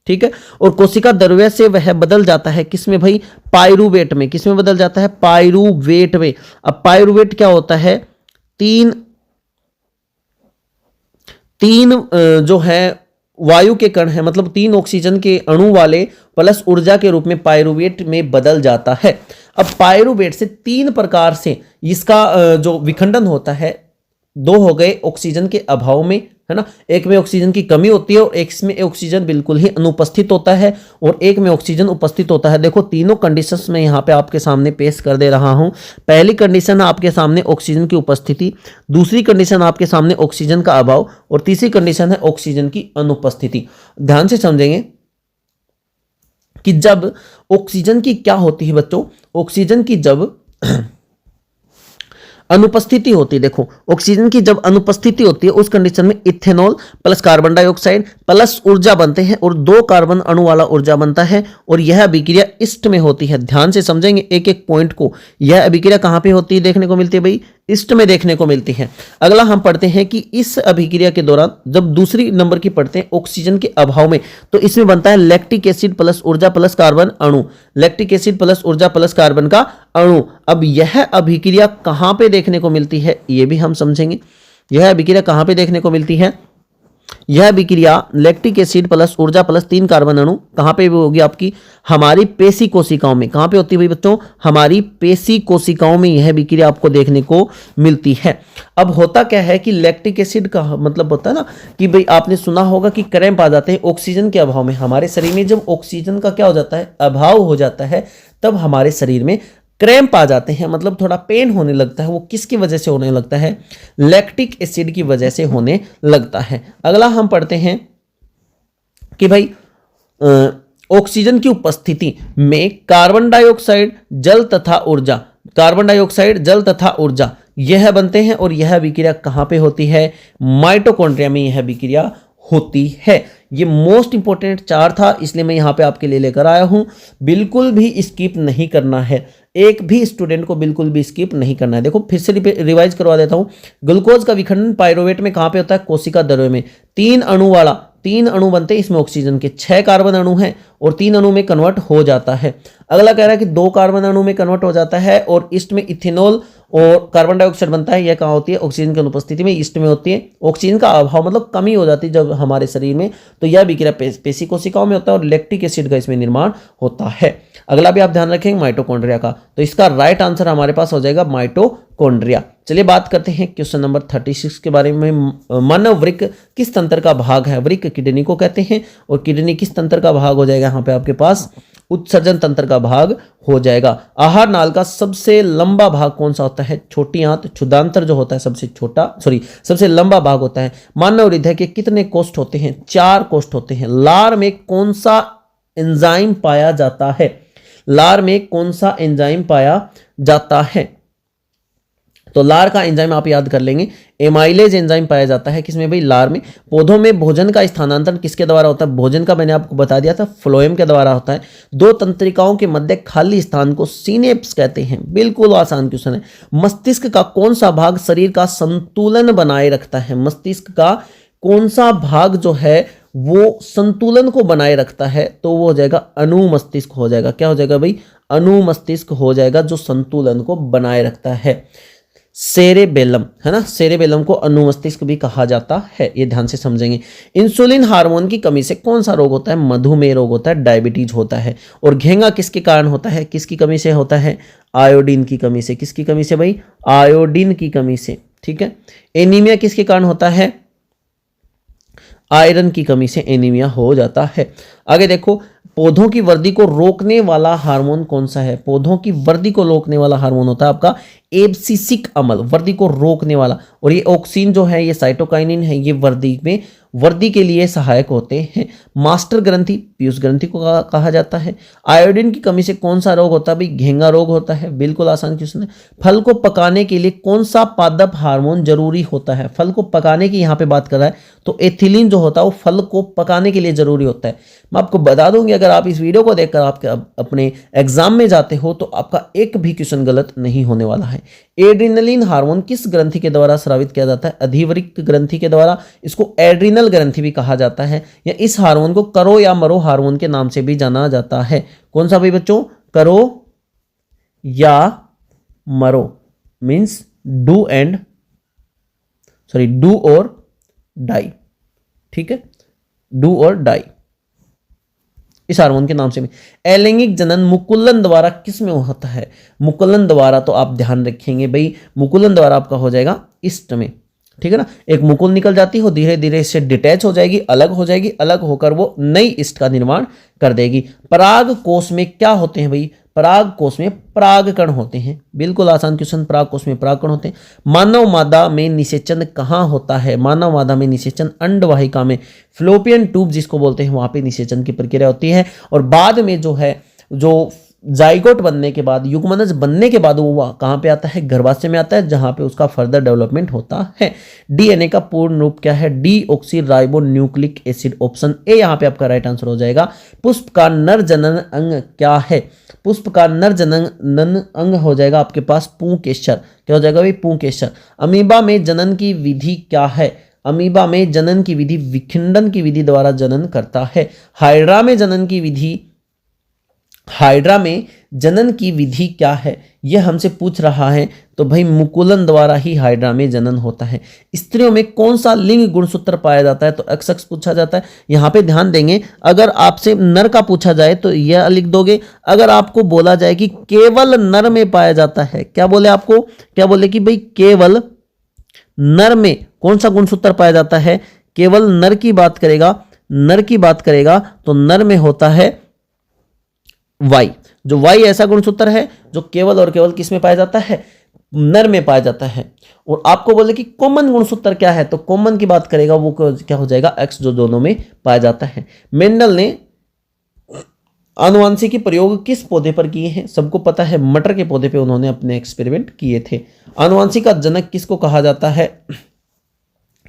ठीक है। और कोशिका द्रव्य से वह बदल जाता है किसमें भाई, पाइरूवेट में। किसमें बदल जाता है, पाइरूवेट में। अब पाइरूवेट क्या होता है, तीन जो है वायु के कण है, मतलब 3 ऑक्सीजन के अणु वाले प्लस ऊर्जा के रूप में पाइरूवेट में बदल जाता है। अब पाइरूवेट से 3 प्रकार से इसका जो विखंडन होता है, 2 हो गए ऑक्सीजन के अभाव में, है ना, एक में ऑक्सीजन की कमी होती है और एक में ऑक्सीजन बिल्कुल ही अनुपस्थित होता है, और एक में ऑक्सीजन उपस्थित होता है। देखो तीनों कंडीशंस में यहाँ पे आपके सामने पेश कर दे रहा हूँ। पहली कंडीशन आपके सामने ऑक्सीजन की उपस्थिति, दूसरी कंडीशन आपके सामने ऑक्सीजन का अभाव, और तीसरी कंडीशन है ऑक्सीजन की अनुपस्थिति। ध्यान से समझेंगे कि जब ऑक्सीजन की क्या होती है बच्चों, ऑक्सीजन की जब अनुपस्थिति होती है, देखो ऑक्सीजन की जब अनुपस्थिति होती है उस कंडीशन में ethanol plus carbon dioxide plus ऊर्जा बनते हैं, और 2 कार्बन अणु वाला ऊर्जा बनता है, और यह अभिक्रिया ईस्ट में होती है। ध्यान से समझेंगे एक एक पॉइंट को, यह अभिक्रिया कहां पे होती है, देखने को मिलती है भाई, ईस्ट में देखने को मिलती है। अगला हम पढ़ते हैं कि इस अभिक्रिया के दौरान जब दूसरी नंबर की पढ़ते हैं ऑक्सीजन के अभाव में, तो इसमें बनता है लैक्टिक एसिड प्लस ऊर्जा प्लस कार्बन अणु, लैक्टिक एसिड प्लस ऊर्जा प्लस कार्बन का अणु। अब यह अभिक्रिया कहां पे देखने को मिलती है, यह भी हम समझेंगे। यह अभिक्रिया कहां पे देखने को मिलती है, यह अभिक्रिया लैक्टिक एसिड प्लस ऊर्जा प्लस 3 कार्बन अणु कहाँ पे होगी आपकी, हमारी पेशी कोशिकाओं में। कहाँ पे होती है भाई बच्चों, हमारी पेशी कोशिकाओं में यह अभिक्रिया आपको देखने को मिलती है। अब होता क्या है कि लैक्टिक एसिड का मतलब होता है ना कि भाई आपने सुना होगा कि क्रैम्प आ जाते हैं ऑक्सीजन के अभाव में। हमारे शरीर में जब ऑक्सीजन का क्या हो जाता है, अभाव हो जाता है, तब हमारे शरीर में क्रैम्प आ जाते हैं, मतलब थोड़ा पेन होने लगता है। वो किसकी वजह से होने लगता है, लैक्टिक एसिड की वजह से होने लगता है। अगला हम पढ़ते हैं कि भाई ऑक्सीजन की उपस्थिति में कार्बन डाइऑक्साइड जल तथा ऊर्जा, कार्बन डाइऑक्साइड जल तथा ऊर्जा यह बनते हैं और यह अभिक्रिया कहां पे होती है, माइटोकॉन्ड्रिया में यह अभिक्रिया होती है। ये मोस्ट इंपॉर्टेंट चार था, इसलिए मैं यहां पे आपके लिए लेकर आया हूं। बिल्कुल भी स्किप नहीं करना है, एक भी स्टूडेंट को बिल्कुल भी स्किप नहीं करना है। देखो फिर से रिवाइज करवा देता हूं। ग्लूकोज का विखंडन पायरुवेट में कहां पे होता है, कोशिका द्रव्य में। 3 अणु वाला, 3 अणु बनते हैं इसमें ऑक्सीजन के, 6 कार्बन अणु हैं और 3 अणु में कन्वर्ट हो जाता है। अगला कह रहा है कि 2 कार्बन अणु में कन्वर्ट हो जाता है और ईस्ट में इथेनॉल और कार्बन डाइऑक्साइड बनता है। यह कहाँ होती है, ऑक्सीजन की अनुपस्थिति में, ईस्ट में होती है। ऑक्सीजन का अभाव मतलब कमी हो जाती है जब हमारे शरीर में, तो यह अभिक्रिया पेशी कोशिकाओं में होता है और लैक्टिक एसिड का इसमें निर्माण होता है। अगला भी आप ध्यान रखेंगे माइटोकॉन्ड्रिया का, तो इसका राइट आंसर हमारे पास हो जाएगा माइटोकॉन्ड्रिया। चलिए बात करते हैं क्वेश्चन नंबर 36 के बारे में। मानव वृक्क किस तंत्र का भाग है, वृक्क किडनी को कहते हैं और किडनी किस तंत्र का भाग हो जाएगा, यहाँ पे आपके पास उत्सर्जन तंत्र का भाग हो जाएगा। आहार नाल का सबसे लंबा भाग कौन सा होता है, छोटी आंत, क्षुधांतर जो होता है सबसे छोटा, सबसे लंबा भाग होता है। मानव हृदय के कितने कोष्ठ होते हैं, 4 कोष्ठ होते हैं। लार में कौन सा एंजाइम पाया जाता है, लार में कौन सा एंजाइम पाया जाता है, तो लार का एंजाइम आप याद कर लेंगे, एमाइलेज एंजाइम पाया जाता है किसमें भाई, लार में। पौधों में भोजन का स्थानांतरण किसके द्वारा होता है, भोजन का मैंने आपको बता दिया था, फ्लोएम के द्वारा होता है। 2 तंत्रिकाओं के मध्य खाली स्थान को सिनेप्स कहते हैं। बिल्कुल आसान क्वेश्चन है। मस्तिष्क का कौन सा भाग शरीर का संतुलन बनाए रखता है, मस्तिष्क का कौन सा भाग जो है वो संतुलन को बनाए रखता है, तो वो हो जाएगा अनुमस्तिष्क हो जाएगा। क्या हो जाएगा भाई, अनुमस्तिष्क हो जाएगा, जो संतुलन को बनाए रखता है। सेरेबेलम है ना, सेरेबेलम को अनुमस्तिष्क भी कहा जाता है, ये ध्यान से समझेंगे। इंसुलिन हार्मोन की कमी से कौन सा रोग होता है, मधुमेह रोग होता है, डायबिटीज होता है। और घेंगा किसके कारण होता है, किसकी कमी से होता है, आयोडीन की कमी से। किसकी कमी से भाई, आयोडीन की कमी से, ठीक है। एनीमिया किसके कारण होता है, आयरन की कमी से एनीमिया हो जाता है। आगे देखो, पौधों की वृद्धि को रोकने वाला हार्मोन कौन सा है, पौधों की वृद्धि को रोकने वाला हार्मोन होता है आपका एब्सिसिक अम्ल, वृद्धि को रोकने वाला। और ये ऑक्सिन जो है, ये साइटोकाइनिन है, ये वृद्धि के लिए सहायक होते हैं। मास्टर ग्रंथि पीयूष ग्रंथि को कहा जाता है। आयोडीन की कमी से कौन सा रोग होता है भाई, घेंगा रोग होता है। बिल्कुल आसान क्वेश्चन है। फल को पकाने के लिए कौन सा पादप हार्मोन जरूरी होता है, फल को पकाने की यहाँ पे बात कर रहा है, तो एथिलीन जो होता है वो फल को पकाने के लिए जरूरी होता है। मैं आपको बता दूंगी, अगर आप इस वीडियो को देखकर आपके अपने एग्जाम में जाते हो तो आपका एक भी क्वेश्चन गलत नहीं होने वाला है। एड्रिनलिन हार्मोन किस ग्रंथि के द्वारा स्रावित किया जाता है, अधिवृक्क ग्रंथि के द्वारा। इसको एड्रिनल ग्रंथि भी कहा जाता है, या इस हार्मोन को करो या मरो हार्मोन के नाम से भी जाना जाता है। कौन सा भाई बच्चों, करो या मरो मीन्स डू और डाई, ठीक है, डू और डाई, इस हार्मोन के नाम से भी। अलैंगिक जनन मुकुलन द्वारा किस में होता है, मुकुलन द्वारा, तो आप ध्यान रखेंगे भाई, मुकुलन द्वारा आपका हो जाएगा ईस्ट में, ठीक है ना। एक मुकुल निकल जाती हो, धीरे धीरे इससे डिटैच हो जाएगी, अलग हो जाएगी, अलग होकर वो नई ईस्ट का निर्माण कर देगी। पराग कोष में क्या होते हैं भाई, पराग कोष में परागकण होते हैं। बिल्कुल आसान क्वेश्चन, पराग कोष में परागकण होते हैं। मानव मादा में निषेचन कहाँ होता है, मानव मादा में निषेचन अंडवाहिका में, फ्लोपियन ट्यूब जिसको बोलते हैं, वहां पे निषेचन की प्रक्रिया होती है। और बाद में जो है, जो जाइगोट बनने के बाद, युग्मनज बनने के बाद वो कहाँ पे आता है, गर्भाशय में आता है, जहां पे उसका फर्दर डेवलपमेंट होता है। डीएनए का पूर्ण रूप क्या है, deoxy ribo nucleic acid, option A यहाँ पे आपका राइट आंसर हो जाएगा। पुष्प का नर जनन अंग क्या है, पुष्प का नर जनन अंग हो जाएगा आपके पास पुंकेसर। क्या हो जाएगा भाई, पुंकेसर। अमीबा में जनन की विधि क्या है, अमीबा में जनन की विधि विखंडन की विधि द्वारा जनन करता है। हाइड्रा में जनन की विधि, हाइड्रा में जनन की विधि क्या है, यह हमसे पूछ रहा है। तो भाई मुकुलन द्वारा ही हाइड्रा में जनन होता है। स्त्रियों में कौन सा लिंग गुणसूत्र पाया जाता है, तो XX पूछा जाता है। यहाँ पे ध्यान देंगे, अगर आपसे नर का पूछा जाए तो यह लिख दोगे। अगर आपको बोला जाए कि केवल नर में पाया जाता है, क्या बोले आपको, क्या बोले कि भाई केवल नर में कौन सा गुणसूत्र पाया जाता है, केवल नर की बात करेगा, नर की बात करेगा तो नर में होता है वाई। जो वाई ऐसा गुणसूत्र है जो केवल और केवल किस में पाया जाता है, नर में पाया जाता है। और आपको बोले कि कॉमन गुणसूत्र क्या है, तो कॉमन की बात करेगा वो क्या हो जाएगा, एक्स, जो दोनों में पाया जाता है। मेंडल ने आनुवांशिकी प्रयोग किस पौधे पर किए हैं, सबको पता है मटर के पौधे पे उन्होंने अपने एक्सपेरिमेंट किए थे। आनुवांशिक का जनक किसको कहा जाता है,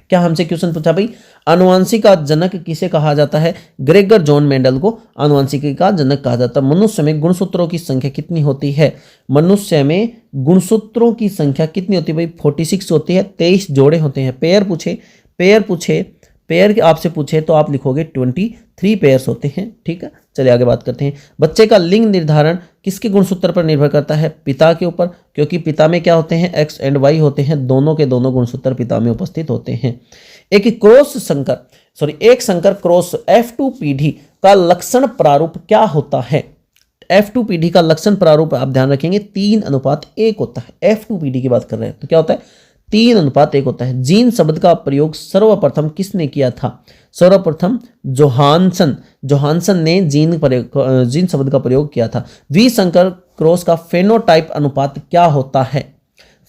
क्या हमसे क्वेश्चन पूछा भाई, आनुवांशिक का जनक किसे कहा जाता है, ग्रेगर जॉन मेंडल को आनुवांशिकी का जनक कहा जाता है। मनुष्य में गुणसूत्रों की संख्या कितनी होती है, मनुष्य में गुणसूत्रों की संख्या कितनी होती है भाई, 46 होती है, 23 जोड़े होते हैं। पेयर आपसे पूछे तो आप लिखोगे 23 पेयर्स होते हैं। ठीक है, चलिए आगे बात करते हैं। बच्चे का लिंग निर्धारण किसके गुणसूत्र पर निर्भर करता है, पिता के ऊपर, क्योंकि पिता में क्या होते हैं, एक्स एंड वाई होते हैं, दोनों के दोनों गुणसूत्र पिता में उपस्थित होते हैं। एक संकर क्रॉस F2 पीढ़ी का लक्षण प्रारूप क्या होता है, F2 पीढ़ी का लक्षण प्रारूप आप ध्यान रखेंगे 3:1 होता है। F2 पीढ़ी की बात कर रहे हैं तो क्या होता है, 3:1 होता है। जीन शब्द का प्रयोग सर्वप्रथम किसने किया था, सर्वप्रथम जोहानसन ने जीन शब्द का प्रयोग किया था। द्विसंकर क्रॉस का फेनोटाइप अनुपात क्या होता है,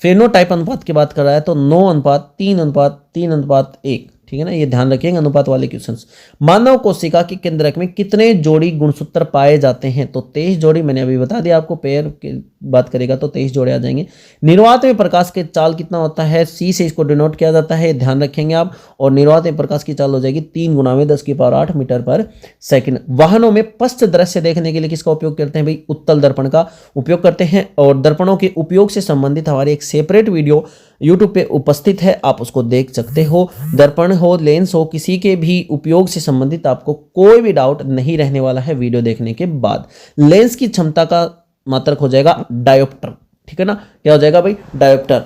फेनोटाइप अनुपात की बात कर रहा है तो 9:3:3:1। ठीक है ना, ये ध्यान रखिएगा अनुपात वाले क्वेश्चंस। मानव कोशिका के केंद्रक में कितने जोड़ी गुणसूत्र पाए जाते हैं, तो 23 जोड़ी, मैंने अभी बता दिया आपको, पेयर की बात करेगा तो 23 जोड़े आ जाएंगे। निर्वात में प्रकाश के चाल कितना होता है, C से इसको डिनोट किया जाता है, ध्यान रखेंगे आप। और निर्वात में प्रकाश की चाल हो जाएगी 3 × 10⁸ मीटर पर सेकंड। वाहनों में पश्च दृश्य देखने के लिए किसका उपयोग करते हैं भाई, उत्तल दर्पण का उपयोग करते हैं। और दर्पणों के उपयोग से संबंधित हमारी एक सेपरेट वीडियो यूट्यूब पे उपस्थित है, आप उसको देख सकते हो। दर्पण हो, लेंस हो, किसी के भी उपयोग से संबंधित आपको कोई भी डाउट नहीं रहने वाला है वीडियो देखने के बाद। लेंस की क्षमता का मात्रक हो जाएगा डायोप्टर। ठीक है ना, क्या हो जाएगा भाई, डायोप्टर।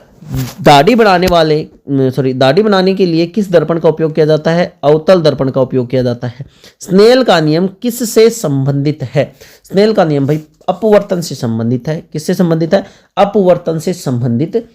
दाढ़ी बनाने के लिए किस दर्पण का उपयोग किया जाता है, अवतल दर्पण का उपयोग किया जाता है। स्नेल का नियम किससे संबंधित है, स्नेल का नियम भाई अपवर्तन से संबंधित है। किससे संबंधित है, अपवर्तन से संबंधित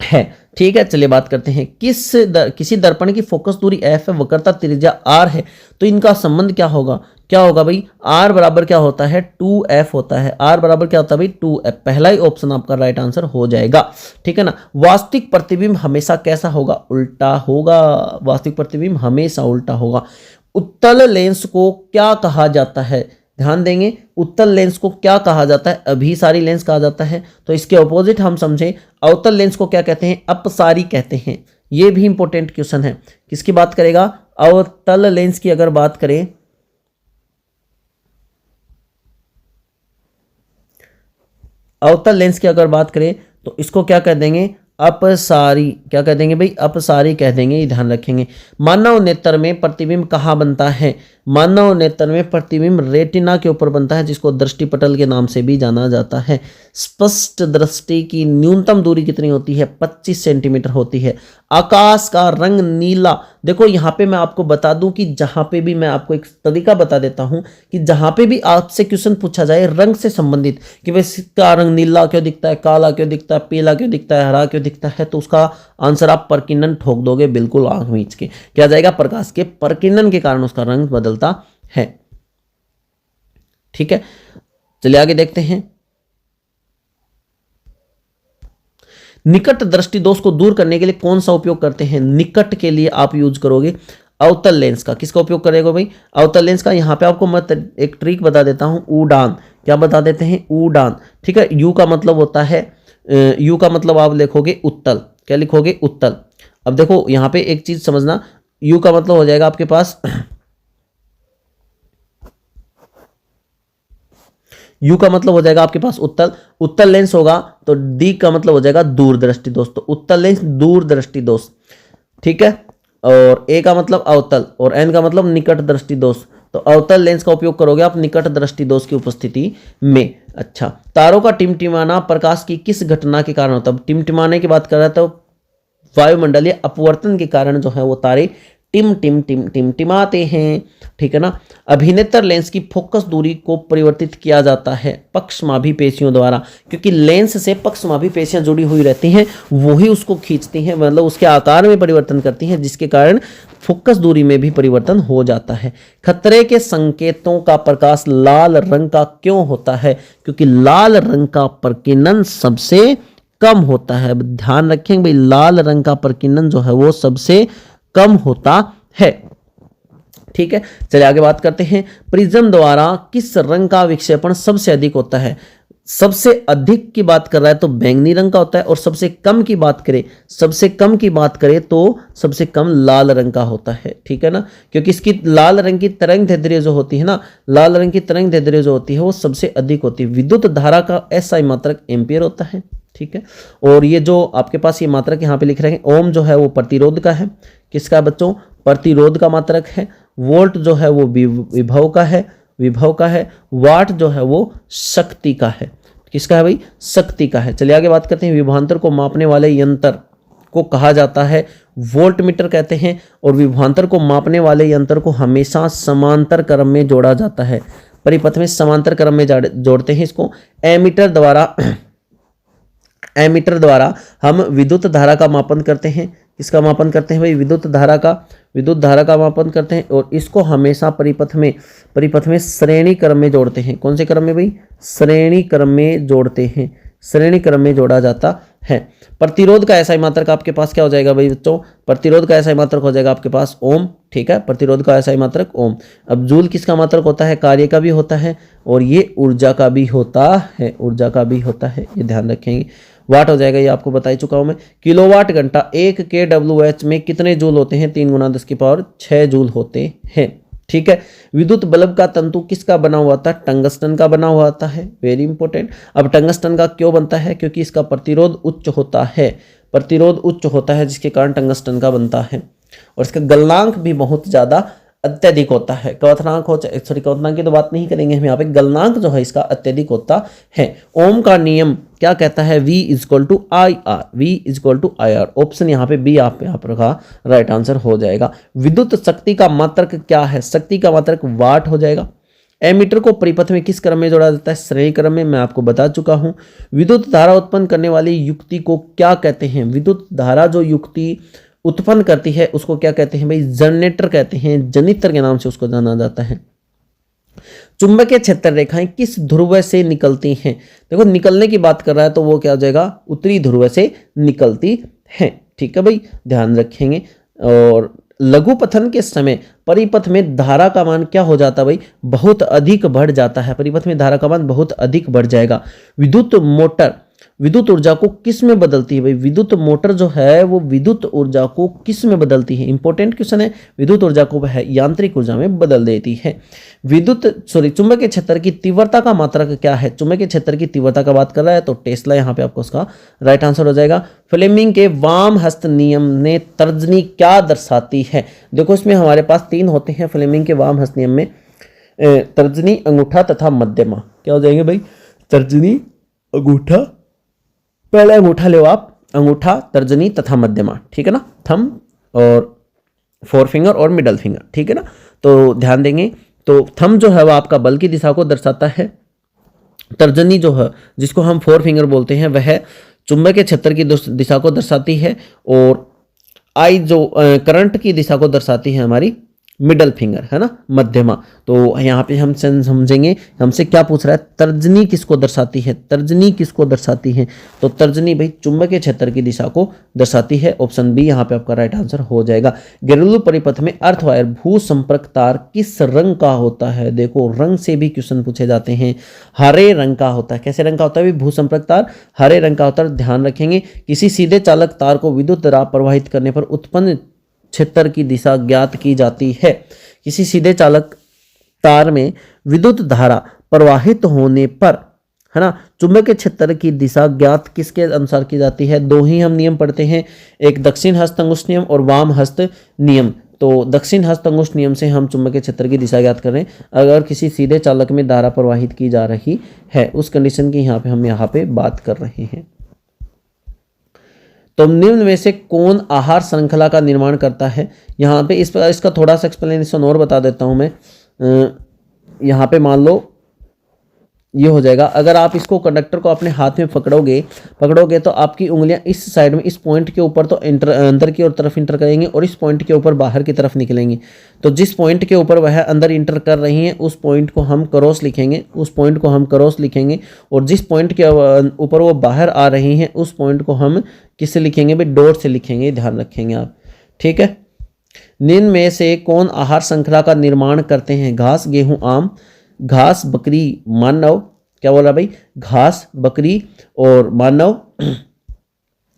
है। ठीक है, चलिए बात करते हैं। किसी दर्पण की फोकस दूरी f है, वक्रता त्रिज्या r है, तो इनका संबंध क्या होगा भाई, r बराबर क्या होता है, 2f होता है। r बराबर क्या होता है भाई, 2f। पहला ही ऑप्शन आपका राइट आंसर हो जाएगा। ठीक है ना। वास्तविक प्रतिबिंब हमेशा कैसा होगा, उल्टा होगा। वास्तविक प्रतिबिंब हमेशा उल्टा होगा। उत्तल लेंस को क्या कहा जाता है, ध्यान देंगे, उत्तल लेंस को क्या कहा जाता है, अभिसारी लेंस कहा जाता है। तो इसके ऑपोजिट हम समझें, अवतल लेंस को क्या कहते हैं, अपसारी कहते हैं। ये भी इंपॉर्टेंट क्वेश्चन है। किसकी बात करेगा, अवतल लेंस की अगर बात करें, अवतल लेंस की अगर बात करें तो इसको क्या कह देंगे, अपसारी। क्या कह देंगे भाई, अपसारी कह देंगे, ये ध्यान रखेंगे। मानव नेत्र में प्रतिबिंब कहाँ बनता है, मानव नेत्र में प्रतिबिंब रेटिना के ऊपर बनता है, जिसको दृष्टिपटल के नाम से भी जाना जाता है। स्पष्ट दृष्टि की न्यूनतम दूरी कितनी होती है, 25 सेंटीमीटर होती है। आकाश का रंग नीला, देखो यहाँ पे मैं आपको बता दूं कि जहां पे भी मैं आपको एक तरीका बता देता हूं कि जहां पे भी आपसे क्वेश्चन पूछा जाए रंग से संबंधित कि भाई इसका रंग नीला क्यों दिखता है, काला क्यों दिखता है, पीला क्यों दिखता है, हरा क्यों दिखता है, तो उसका आंसर आप प्रकीर्णन ठोक दोगे बिल्कुल आंख मीच के। क्या जाएगा, प्रकाश के प्रकीर्णन के कारण उसका रंग बदलता है। ठीक है, चलिए आगे देखते हैं। निकट दृष्टि दोष को दूर करने के लिए कौन सा उपयोग करते हैं, निकट के लिए आप यूज करोगे अवतल लेंस का। किसका उपयोग करेगा भाई, अवतल लेंस का। यहां पे आपको मैं एक ट्रिक बता देता हूं, उड़ान। क्या बता देते हैं, उड़ान। ठीक है, यू का मतलब होता है, यू का मतलब आप लिखोगे उत्तल। क्या लिखोगे, उत्तल। अब देखो यहां पे एक चीज समझना, यू का मतलब हो जाएगा आपके पास, यू का मतलब हो जाएगा आपके पास उत्तल। उत्तल लेंस होगा तो डी का मतलब हो जाएगा दूरदृष्टि दोष। तो उत्तल लेंस दूरदृष्टि दोष। ठीक है, और ए का मतलब अवतल और एन का मतलब निकट दृष्टि दोष। तो अवतल लेंस का उपयोग करोगे आप निकट दृष्टि दोष की उपस्थिति में। अच्छा, तारों का टिमटिमाना प्रकाश की किस घटना के कारण होता है? टिमटिमाने की बात कर रहा था, तो वायुमंडलीय अपवर्तन के कारण जो है वो तारे टिम टिम टिम टिम टिमाते हैं, ठीक है ना। अभिनेत्र लेंस की फोकस दूरी को परिवर्तित किया जाता है पक्षमाभी पेशियों द्वारा, क्योंकि लेंस से पक्षमाभी पेशियां जुड़ी हुई रहती हैं, वही उसको खींचती हैं, मतलब उसके आकार में परिवर्तन करती हैं, जिसके कारण फोकस दूरी में भी परिवर्तन हो जाता है। खतरे के संकेतों का प्रकाश लाल रंग का क्यों होता है? क्योंकि लाल रंग का प्रकीर्णन सबसे कम होता है। ध्यान रखेंगे भाई, लाल रंग का प्रकीर्णन जो है वो सबसे कम होता है, ठीक है। चलिए आगे बात करते हैं। प्रिज्म द्वारा किस रंग का विक्षेपण सबसे अधिक होता है? सबसे अधिक की बात कर रहा है तो बैंगनी रंग का होता है, और सबसे कम की बात करें तो सबसे कम लाल रंग का होता है, ठीक है ना। क्योंकि इसकी लाल रंग की तरंग दैर्ध्य जो होती है ना, लाल रंग की तरंग दैर्ध्य जो होती है वो सबसे अधिक होती है। विद्युत धारा का एसआई मात्रक एम्पियर होता है, ठीक है। और ये जो आपके पास ये मात्रक यहाँ पे लिख रहे हैं, ओम जो है वो प्रतिरोध का है। किसका बच्चों? प्रतिरोध का मात्रक है। वोल्ट जो है वो विभव का है। वाट जो है वो शक्ति का है। किसका है भाई? शक्ति का है। चलिए आगे बात करते हैं। विभवांतर को मापने वाले यंत्र को कहा जाता है वोल्ट मीटर कहते हैं, और विभवांतर को मापने वाले यंत्र को हमेशा समांतर क्रम में जोड़ा जाता है। परिपथ में समांतर क्रम में जोड़ते हैं इसको। एमीटर द्वारा हम विद्युत धारा का मापन करते हैं। किसका मापन करते हैं भाई? विद्युत धारा का मापन करते हैं, और इसको हमेशा परिपथ में श्रेणी क्रम में जोड़ते हैं। कौन से क्रम में भाई? श्रेणी क्रम में जोड़ते हैं, श्रेणी क्रम में जोड़ा जाता है। प्रतिरोध का एसआई मात्रक आपके पास क्या हो जाएगा भाई बच्चों? प्रतिरोध का एसआई मात्रक हो जाएगा आपके पास ओम, ठीक है। प्रतिरोध का एसआई मात्रक ओम। अब जूल किसका मात्रक होता है? कार्य का भी होता है, और ये ऊर्जा का भी होता है, ये ध्यान रखेंगे। वाट हो जाएगा, ये आपको बता ही चुका हूं मैं। किलोवाट घंटा 1 kWh में कितने जूल होते हैं? 3 × 10⁶ जूल होते हैं, ठीक है। विद्युत बल्ब का तंतु किसका बना हुआ था? टंगस्टन का बना हुआ आता है, वेरी इंपॉर्टेंट। अब टंगस्टन का क्यों बनता है? क्योंकि इसका प्रतिरोध उच्च होता है, जिसके कारण टंगस्टन का बनता है, और इसका गलनांक भी बहुत ज्यादा अत्यधिक होता है। क्वथनांक की तो बात नहीं करेंगे हम यहाँ पे, गलनांक जो है इसका अत्यधिक होता है। ओम का नियम क्या कहता है? V = IR। ऑप्शन यहाँ पे बी आप रखा, राइट आंसर हो जाएगा। विद्युत शक्ति का मात्रक क्या है? शक्ति का मात्रक वाट हो जाएगा। एमीटर को परिपथ में किस क्रम में जोड़ा जाता है? श्रेणी क्रम में, मैं आपको बता चुका हूं। विद्युत धारा उत्पन्न करने वाली युक्ति को क्या कहते हैं? विद्युत धारा जो युक्ति उत्पन्न करती है उसको क्या कहते हैं भाई? जनरेटर कहते हैं, जनित्र के नाम से उसको जाना जाता है। चुंबकीय क्षेत्र रेखाएं किस ध्रुव से निकलती हैं? देखो, निकलने की बात कर रहा है तो वो क्या हो जाएगा? उत्तरी ध्रुव से निकलती हैं, ठीक है भाई, ध्यान रखेंगे। और लघुपथन के समय परिपथ में धारा का मान क्या हो जाता है भाई? बहुत अधिक बढ़ जाता है। परिपथ में धारा का मान बहुत अधिक बढ़ जाएगा। विद्युत मोटर विद्युत ऊर्जा को किस में बदलती है भाई? विद्युत मोटर जो है वो विद्युत ऊर्जा को किस में बदलती है? इंपॉर्टेंट क्वेश्चन है। विद्युत ऊर्जा को वह यांत्रिक ऊर्जा में बदल देती है। चुंबकीय क्षेत्र की तीव्रता का मात्रक क्या है? चुंबकीय क्षेत्र की तीव्रता का बात कर रहा है तो टेस्ला यहाँ पे आपको उसका राइट आंसर हो जाएगा। फ्लेमिंग के वाम हस्त नियम ने तर्जनी क्या दर्शाती है? देखो, इसमें हमारे पास 3 होते हैं फ्लेमिंग के वाम हस्त नियम में, तर्जनी, अंगूठा तथा मध्यमा। क्या हो जाएंगे भाई? तर्जनी, अंगूठा, पहले अंगूठा ले आप, अंगूठा, तर्जनी तथा मध्यमा, ठीक है ना। थंब और 4 फिंगर और मिडल फिंगर, ठीक है ना। तो ध्यान देंगे, तो थंब जो है वो आपका बल की दिशा को दर्शाता है। तर्जनी जो है, जिसको हम 4 फिंगर बोलते हैं, वह चुंबकीय क्षेत्र की दिशा को दर्शाती है, और आई जो करंट की दिशा को दर्शाती है हमारी मिडल फिंगर, है ना, मध्यमा। तो यहाँ पे हम समझेंगे हमसे क्या पूछ रहा है? तर्जनी किसको दर्शाती है? तर्जनी किसको दर्शाती है? तो तर्जनी भाई चुंबकीय क्षेत्र की दिशा को दर्शाती है। ऑप्शन बी यहाँ पे आपका राइट आंसर हो जाएगा। घरेलू परिपथ में अर्थ वायर भू संपर्क तार किस रंग का होता है? देखो, रंग से भी क्वेश्चन पूछे जाते हैं। हरे रंग का होता है। कैसे रंग का होता है? भू संपर्क तार हरे रंग का होता है। ध्यान रखेंगे, किसी सीधे चालक तार को विद्युत राह प्रवाहित करने पर उत्पन्न क्षेत्र की दिशा ज्ञात की जाती है। किसी सीधे चालक तार में विद्युत धारा प्रवाहित होने पर, है ना, चुंबकीय क्षेत्र की दिशा ज्ञात किसके अनुसार की जाती है? 2 ही हम नियम पढ़ते हैं, एक दक्षिण हस्त अंगुष्ठ नियम और वाम हस्त नियम। तो दक्षिण हस्त अंगुष्ठ नियम से हम चुंबकीय क्षेत्र की दिशा ज्ञात कर रहे हैं। अगर किसी सीधे चालक में धारा प्रवाहित की जा रही है, उस कंडीशन की हम यहाँ पे बात कर रहे हैं। तो निम्न में से कौन आहार श्रृंखला का निर्माण करता है? यहाँ पे इसका थोड़ा सा एक्सप्लेनेशन और बता देता हूँ मैं। यहाँ पे मान लो ये हो जाएगा, अगर आप इसको कंडक्टर को अपने हाथ में पकड़ोगे तो आपकी उंगलियां इस साइड में इस पॉइंट के ऊपर तो अंदर की ओर तरफ इंटर करेंगी और इस पॉइंट के ऊपर बाहर की तरफ निकलेंगी। तो जिस पॉइंट के ऊपर वह अंदर इंटर कर रही हैं उस पॉइंट को हम क्रॉस लिखेंगे, और जिस पॉइंट के ऊपर वो बाहर आ रही हैं उस पॉइंट को हम किससे लिखेंगे भाई? डॉट से लिखेंगे, ध्यान रखेंगे आप, ठीक है। निम्न में से कौन आहार श्रृंखला का निर्माण करते हैं? घास, गेहूं, आम, घास, बकरी, मानव, क्या बोला भाई? घास, बकरी और मानव,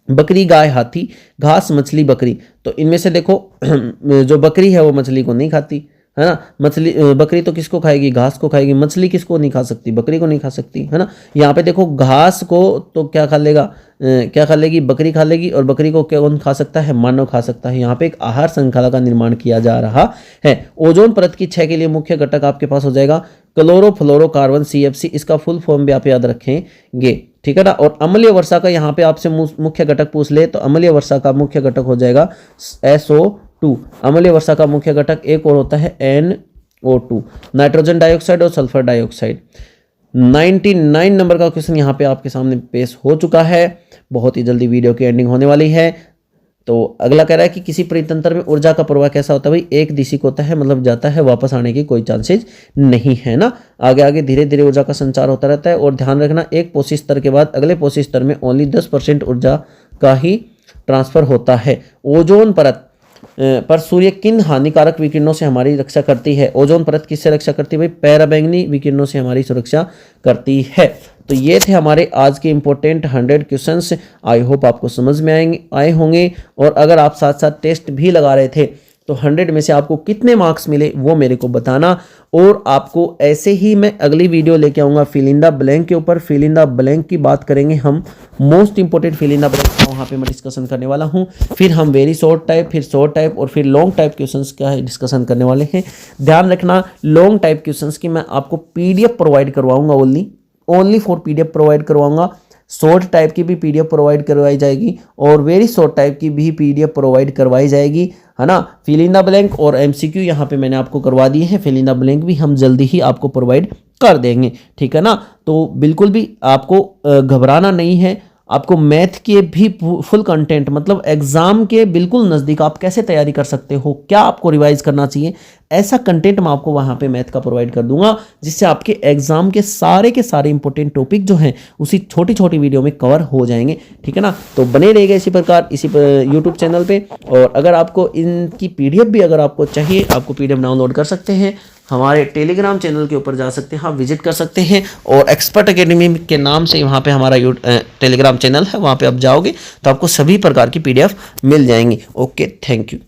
बकरी, गाय, हाथी, घास, मछली, बकरी। तो इनमें से देखो जो बकरी है वो मछली को नहीं खाती, है ना। बकरी तो किसको खाएगी? घास को खाएगी। मछली किसको नहीं खा सकती? बकरी को नहीं खा सकती, है ना। यहाँ पे देखो घास को तो क्या खा लेगी? बकरी खा लेगी। और बकरी को कौन खा सकता है? मानव खा सकता है। यहाँ पे एक आहार श्रृंखला का निर्माण किया जा रहा है। ओजोन परत की क्षय के लिए मुख्य घटक आपके पास हो जाएगा क्लोरोफ्लोरोकार्बन, CFC। इसका फुल फॉर्म भी आप याद रखेंगे, ठीक है ना। और अम्लीय वर्षा का यहाँ पे आपसे मुख्य घटक पूछ ले तो अम्लीय वर्षा का मुख्य घटक हो जाएगा SO2। अम्लीय वर्षा का मुख्य घटक एक और होता है NO2, नाइट्रोजन डाइऑक्साइड और सल्फर डाइऑक्साइड। 99 नंबर का क्वेश्चन यहाँ पे आपके सामने पेश हो चुका है। बहुत ही जल्दी वीडियो की एंडिंग होने वाली है। तो अगला कह रहा है कि किसी परितंत्र में ऊर्जा का प्रवाह कैसा होता है? भाई एक दिशिक होता है, मतलब जाता है, वापस आने की कोई चांसेज नहीं है ना। आगे धीरे धीरे ऊर्जा का संचार होता रहता है। और ध्यान रखना, एक पोषी स्तर के बाद अगले पोषी स्तर में ओनली 10% ऊर्जा का ही ट्रांसफर होता है। ओजोन परत पर सूर्य किन हानिकारक विकिरणों से हमारी रक्षा करती है? ओजोन परत किससे रक्षा करती है भाई? पैराबैंगनी विकिरणों से हमारी सुरक्षा करती है। तो ये थे हमारे आज के इंपॉर्टेंट 100 क्वेश्चंस। आई होप आपको समझ में आए होंगे। और अगर आप साथ साथ टेस्ट भी लगा रहे थे तो 100 में से आपको कितने मार्क्स मिले वो मेरे को बताना। और आपको ऐसे ही मैं अगली वीडियो लेके आऊँगा फिल इन द ब्लैंक के ऊपर। फिल इन द ब्लैंक की बात करेंगे हम, most important fill in the blank वहाँ पे मैं डिस्कशन करने वाला हूँ। फिर हम वेरी शॉर्ट टाइप, फिर शॉर्ट टाइप और फिर लॉन्ग टाइप क्वेश्चंस का डिस्कशन करने वाले हैं। ध्यान रखना, लॉन्ग टाइप क्वेश्चंस की मैं आपको PDF प्रोवाइड करवाऊंगा, ओनली फॉर PDF प्रोवाइड करवाऊंगा। शॉर्ट टाइप की भी PDF प्रोवाइड करवाई जाएगी और वेरी शॉर्ट टाइप की भी PDF प्रोवाइड करवाई जाएगी, है ना। फिल इन द ब्लैंक और MCQ यहाँ पे मैंने आपको करवा दिए हैं। फिल इन द ब्लैंक भी हम जल्दी ही आपको प्रोवाइड कर देंगे, ठीक है ना। तो बिल्कुल भी आपको घबराना नहीं है। आपको मैथ के भी फुल कंटेंट, मतलब एग्जाम के बिल्कुल नज़दीक आप कैसे तैयारी कर सकते हो, क्या आपको रिवाइज करना चाहिए, ऐसा कंटेंट मैं आपको वहाँ पे मैथ का प्रोवाइड कर दूंगा, जिससे आपके एग्जाम के सारे इंपॉर्टेंट टॉपिक जो हैं उसी छोटी छोटी वीडियो में कवर हो जाएंगे, ठीक है ना। तो बने रहेगा इसी प्रकार इसी यूट्यूब चैनल पे। और अगर आपको इनकी PDF भी अगर आपको चाहिए, आपको PDF डाउनलोड कर सकते हैं, हमारे टेलीग्राम चैनल के ऊपर जा सकते हैं, आप विजिट कर सकते हैं। और एक्सपर्ट एकेडमी के नाम से वहाँ पे हमारा टेलीग्राम चैनल है, वहाँ पे आप जाओगे तो आपको सभी प्रकार की PDF मिल जाएंगी। Okay, thank you.